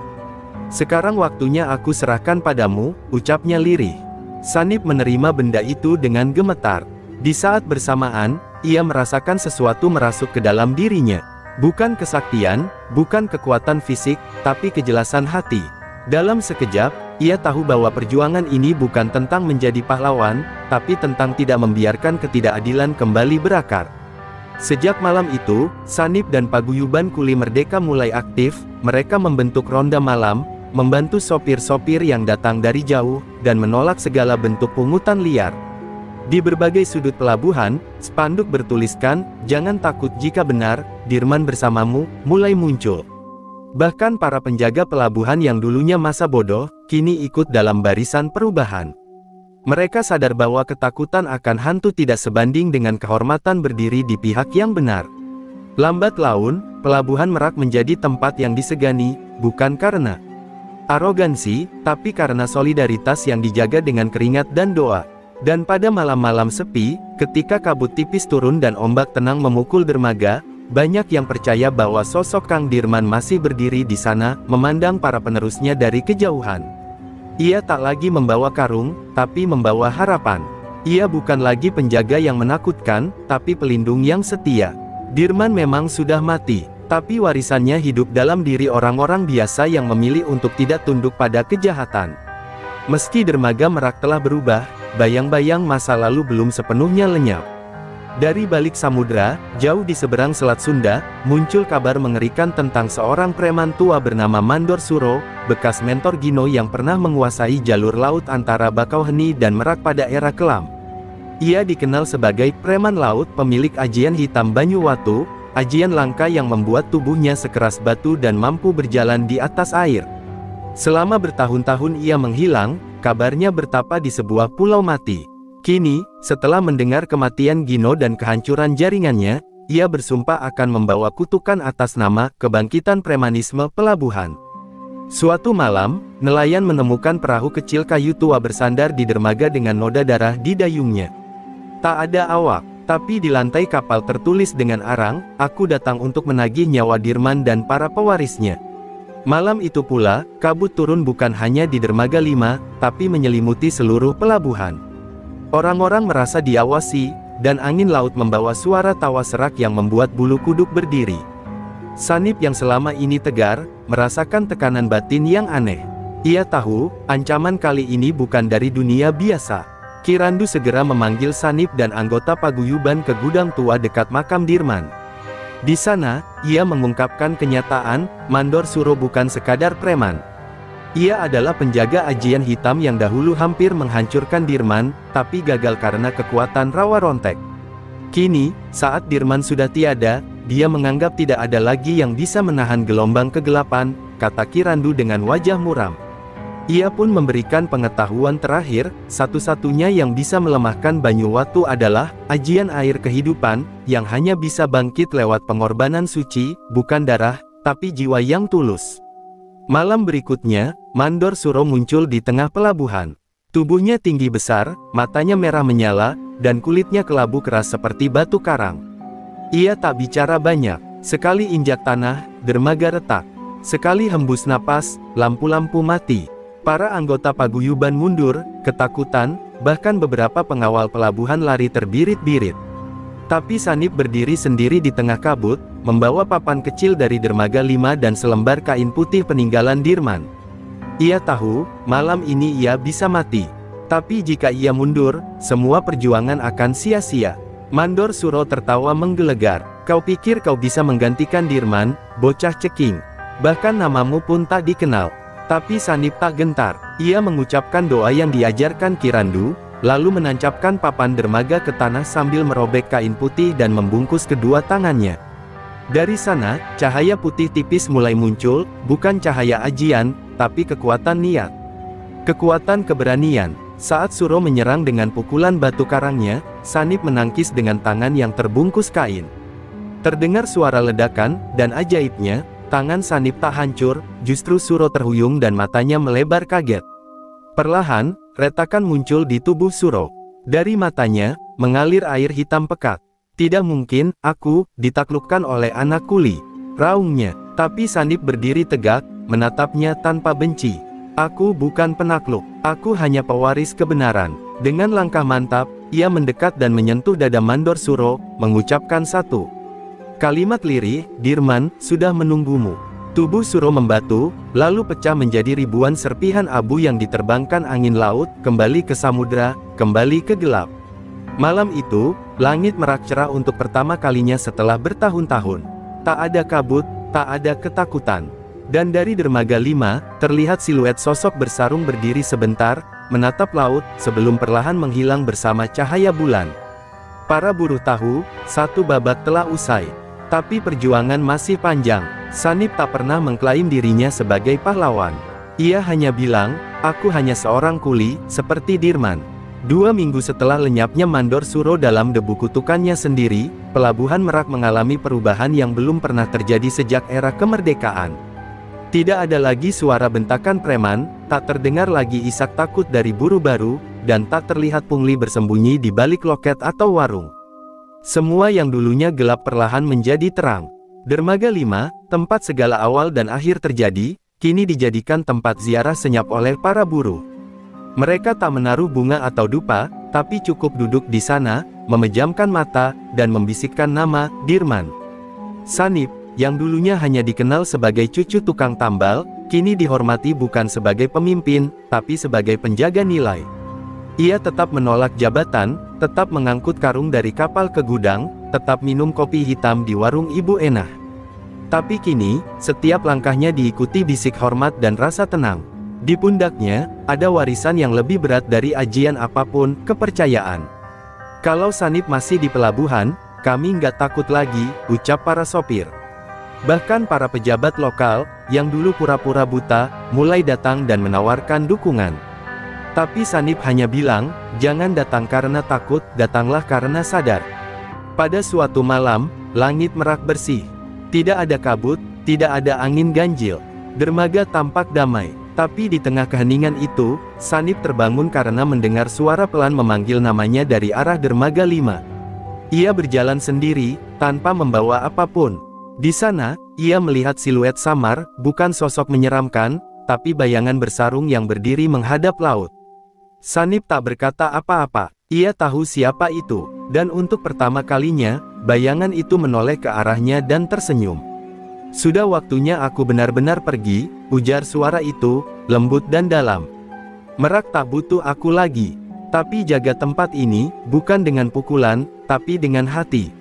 Sekarang waktunya aku serahkan padamu, ucapnya lirih. Sanip menerima benda itu dengan gemetar. Di saat bersamaan, ia merasakan sesuatu merasuk ke dalam dirinya. Bukan kesaktian, bukan kekuatan fisik, tapi kejelasan hati. Dalam sekejap, ia tahu bahwa perjuangan ini bukan tentang menjadi pahlawan, tapi tentang tidak membiarkan ketidakadilan kembali berakar. Sejak malam itu, Sanip dan paguyuban Kuli Merdeka mulai aktif. Mereka membentuk ronda malam, membantu sopir-sopir yang datang dari jauh, dan menolak segala bentuk pungutan liar. Di berbagai sudut pelabuhan, spanduk bertuliskan, "Jangan takut jika benar, Dirman bersamamu," mulai muncul. Bahkan para penjaga pelabuhan yang dulunya masa bodoh, kini ikut dalam barisan perubahan. Mereka sadar bahwa ketakutan akan hantu tidak sebanding dengan kehormatan berdiri di pihak yang benar. Lambat laun, pelabuhan Merak menjadi tempat yang disegani, bukan karena arogansi, tapi karena solidaritas yang dijaga dengan keringat dan doa. Dan pada malam-malam sepi, ketika kabut tipis turun dan ombak tenang memukul dermaga, banyak yang percaya bahwa sosok Kang Dirman masih berdiri di sana, memandang para penerusnya dari kejauhan. Ia tak lagi membawa karung, tapi membawa harapan. Ia bukan lagi penjaga yang menakutkan, tapi pelindung yang setia. Dirman memang sudah mati, tapi warisannya hidup dalam diri orang-orang biasa yang memilih untuk tidak tunduk pada kejahatan. Meski dermaga Merak telah berubah, bayang-bayang masa lalu belum sepenuhnya lenyap. Dari balik samudra, jauh di seberang Selat Sunda, muncul kabar mengerikan tentang seorang preman tua bernama Mandor Suro, bekas mentor Gino yang pernah menguasai jalur laut antara Bakauheni dan Merak pada era kelam. Ia dikenal sebagai preman laut pemilik ajian hitam Banyuwatu, ajian langka yang membuat tubuhnya sekeras batu dan mampu berjalan di atas air. Selama bertahun-tahun ia menghilang, kabarnya bertapa di sebuah pulau mati. Kini, setelah mendengar kematian Gino dan kehancuran jaringannya, ia bersumpah akan membawa kutukan atas nama kebangkitan premanisme pelabuhan. Suatu malam, nelayan menemukan perahu kecil kayu tua bersandar di dermaga dengan noda darah di dayungnya. Tak ada awak, tapi di lantai kapal tertulis dengan arang, "Aku datang untuk menagih nyawa Dirman dan para pewarisnya." Malam itu pula, kabut turun bukan hanya di dermaga 5, tapi menyelimuti seluruh pelabuhan. Orang-orang merasa diawasi, dan angin laut membawa suara tawa serak yang membuat bulu kuduk berdiri. Sanip yang selama ini tegar, merasakan tekanan batin yang aneh. Ia tahu, ancaman kali ini bukan dari dunia biasa. Kirandu segera memanggil Sanip dan anggota paguyuban ke gudang tua dekat makam Dirman. Di sana, ia mengungkapkan kenyataan, Mandor Suro bukan sekadar preman. Ia adalah penjaga ajian hitam yang dahulu hampir menghancurkan Dirman, tapi gagal karena kekuatan rawa rontek. Kini, saat Dirman sudah tiada, dia menganggap tidak ada lagi yang bisa menahan gelombang kegelapan, kata Kirandu dengan wajah muram. Ia pun memberikan pengetahuan terakhir, satu-satunya yang bisa melemahkan Banyuwatu adalah ajian air kehidupan, yang hanya bisa bangkit lewat pengorbanan suci, bukan darah, tapi jiwa yang tulus. Malam berikutnya, Mandor Suro muncul di tengah pelabuhan. Tubuhnya tinggi besar, matanya merah menyala, dan kulitnya kelabu keras seperti batu karang. Ia tak bicara banyak, sekali injak tanah, dermaga retak. Sekali hembus napas, lampu-lampu mati. Para anggota paguyuban mundur, ketakutan, bahkan beberapa pengawal pelabuhan lari terbirit-birit. Tapi Sanip berdiri sendiri di tengah kabut, membawa papan kecil dari dermaga 5 dan selembar kain putih peninggalan Dirman. Ia tahu, malam ini ia bisa mati. Tapi jika ia mundur, semua perjuangan akan sia-sia. Mandor Suro tertawa menggelegar. Kau pikir kau bisa menggantikan Dirman, bocah ceking. Bahkan namamu pun tak dikenal. Tapi Sanip tak gentar. Ia mengucapkan doa yang diajarkan Kirandu, lalu menancapkan papan dermaga ke tanah sambil merobek kain putih dan membungkus kedua tangannya. Dari sana, cahaya putih tipis mulai muncul, bukan cahaya ajian, tapi kekuatan niat. Kekuatan keberanian. Saat Suro menyerang dengan pukulan batu karangnya, Sanip menangkis dengan tangan yang terbungkus kain. Terdengar suara ledakan, dan ajaibnya, tangan Sanip tak hancur, justru Suro terhuyung dan matanya melebar kaget. Perlahan, retakan muncul di tubuh Suro. Dari matanya, mengalir air hitam pekat. Tidak mungkin, aku, ditaklukkan oleh anak kuli, raungnya. Tapi Sanip berdiri tegak, menatapnya tanpa benci. Aku bukan penakluk, aku hanya pewaris kebenaran. Dengan langkah mantap, ia mendekat dan menyentuh dada Mandor Suro, mengucapkan satu kalimat lirih, Dirman, sudah menunggumu. Tubuh Suro membatu, lalu pecah menjadi ribuan serpihan abu yang diterbangkan angin laut, kembali ke samudra, kembali ke gelap. Malam itu, langit merak cerah untuk pertama kalinya setelah bertahun-tahun. Tak ada kabut, tak ada ketakutan. Dan dari dermaga 5, terlihat siluet sosok bersarung berdiri sebentar, menatap laut, sebelum perlahan menghilang bersama cahaya bulan. Para buruh tahu, satu babak telah usai. Tapi perjuangan masih panjang. Sanip tak pernah mengklaim dirinya sebagai pahlawan. Ia hanya bilang, aku hanya seorang kuli, seperti Dirman. 2 minggu setelah lenyapnya Mandor Suro dalam debu kutukannya sendiri, pelabuhan Merak mengalami perubahan yang belum pernah terjadi sejak era kemerdekaan. Tidak ada lagi suara bentakan preman, tak terdengar lagi isak takut dari buruh baru, dan tak terlihat pungli bersembunyi di balik loket atau warung. Semua yang dulunya gelap perlahan menjadi terang. Dermaga 5, tempat segala awal dan akhir terjadi, kini dijadikan tempat ziarah senyap oleh para buruh. Mereka tak menaruh bunga atau dupa, tapi cukup duduk di sana, memejamkan mata, dan membisikkan nama, Dirman. Sanip, yang dulunya hanya dikenal sebagai cucu tukang tambal, kini dihormati bukan sebagai pemimpin, tapi sebagai penjaga nilai. Ia tetap menolak jabatan, tetap mengangkut karung dari kapal ke gudang, tetap minum kopi hitam di warung Ibu Enah. Tapi kini, setiap langkahnya diikuti bisik hormat dan rasa tenang. Di pundaknya, ada warisan yang lebih berat dari ajian apapun, kepercayaan. Kalau Sanip masih di pelabuhan, kami nggak takut lagi, ucap para sopir. Bahkan para pejabat lokal, yang dulu pura-pura buta, mulai datang dan menawarkan dukungan. Tapi Sanip hanya bilang, jangan datang karena takut, datanglah karena sadar. Pada suatu malam, langit merak bersih. Tidak ada kabut, tidak ada angin ganjil. Dermaga tampak damai. Tapi di tengah keheningan itu, Sanip terbangun karena mendengar suara pelan memanggil namanya dari arah dermaga 5. Ia berjalan sendiri, tanpa membawa apapun. Di sana, ia melihat siluet samar, bukan sosok menyeramkan, tapi bayangan bersarung yang berdiri menghadap laut. Sanip tak berkata apa-apa. Ia tahu siapa itu, dan untuk pertama kalinya, bayangan itu menoleh ke arahnya dan tersenyum. Sudah waktunya aku benar-benar pergi, ujar suara itu, lembut dan dalam. Merak tak butuh aku lagi. Tapi jaga tempat ini, bukan dengan pukulan, tapi dengan hati.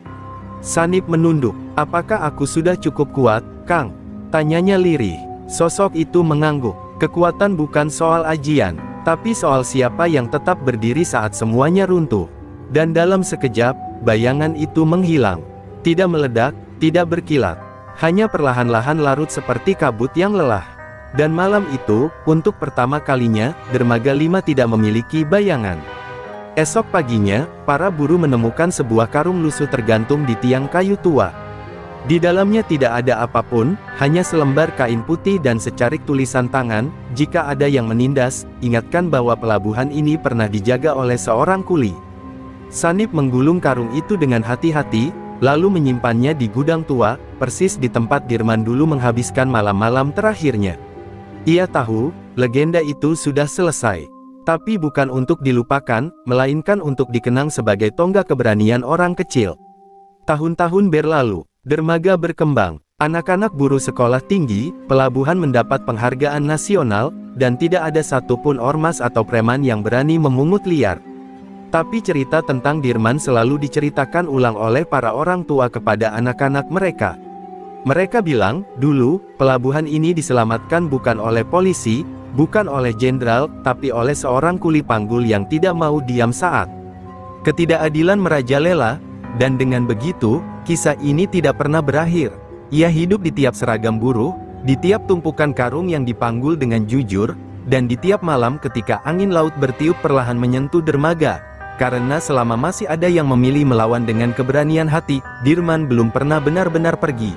Sanip menunduk. Apakah aku sudah cukup kuat, Kang? Tanyanya lirih. Sosok itu mengangguk. Kekuatan bukan soal ajian, tapi soal siapa yang tetap berdiri saat semuanya runtuh. Dan dalam sekejap, bayangan itu menghilang. Tidak meledak, tidak berkilat. Hanya perlahan-lahan larut seperti kabut yang lelah. Dan malam itu, untuk pertama kalinya, dermaga 5 tidak memiliki bayangan. Esok paginya, para buruh menemukan sebuah karung lusuh tergantung di tiang kayu tua. Di dalamnya tidak ada apapun, hanya selembar kain putih dan secarik tulisan tangan. Jika ada yang menindas, ingatkan bahwa pelabuhan ini pernah dijaga oleh seorang kuli. Sanip menggulung karung itu dengan hati-hati, lalu menyimpannya di gudang tua, persis di tempat Dirman dulu menghabiskan malam-malam terakhirnya. Ia tahu, legenda itu sudah selesai. Tapi bukan untuk dilupakan, melainkan untuk dikenang sebagai tonggak keberanian orang kecil. Tahun-tahun berlalu, dermaga berkembang, anak-anak buruh sekolah tinggi, pelabuhan mendapat penghargaan nasional, dan tidak ada satupun ormas atau preman yang berani memungut liar. Tapi cerita tentang Dirman selalu diceritakan ulang oleh para orang tua kepada anak-anak mereka. Mereka bilang, dulu, pelabuhan ini diselamatkan bukan oleh polisi, bukan oleh jenderal, tapi oleh seorang kuli panggul yang tidak mau diam saat ketidakadilan merajalela. Dan dengan begitu, kisah ini tidak pernah berakhir. Ia hidup di tiap seragam buruh, di tiap tumpukan karung yang dipanggul dengan jujur, dan di tiap malam ketika angin laut bertiup perlahan menyentuh dermaga. Karena selama masih ada yang memilih melawan dengan keberanian hati, Dirman belum pernah benar-benar pergi.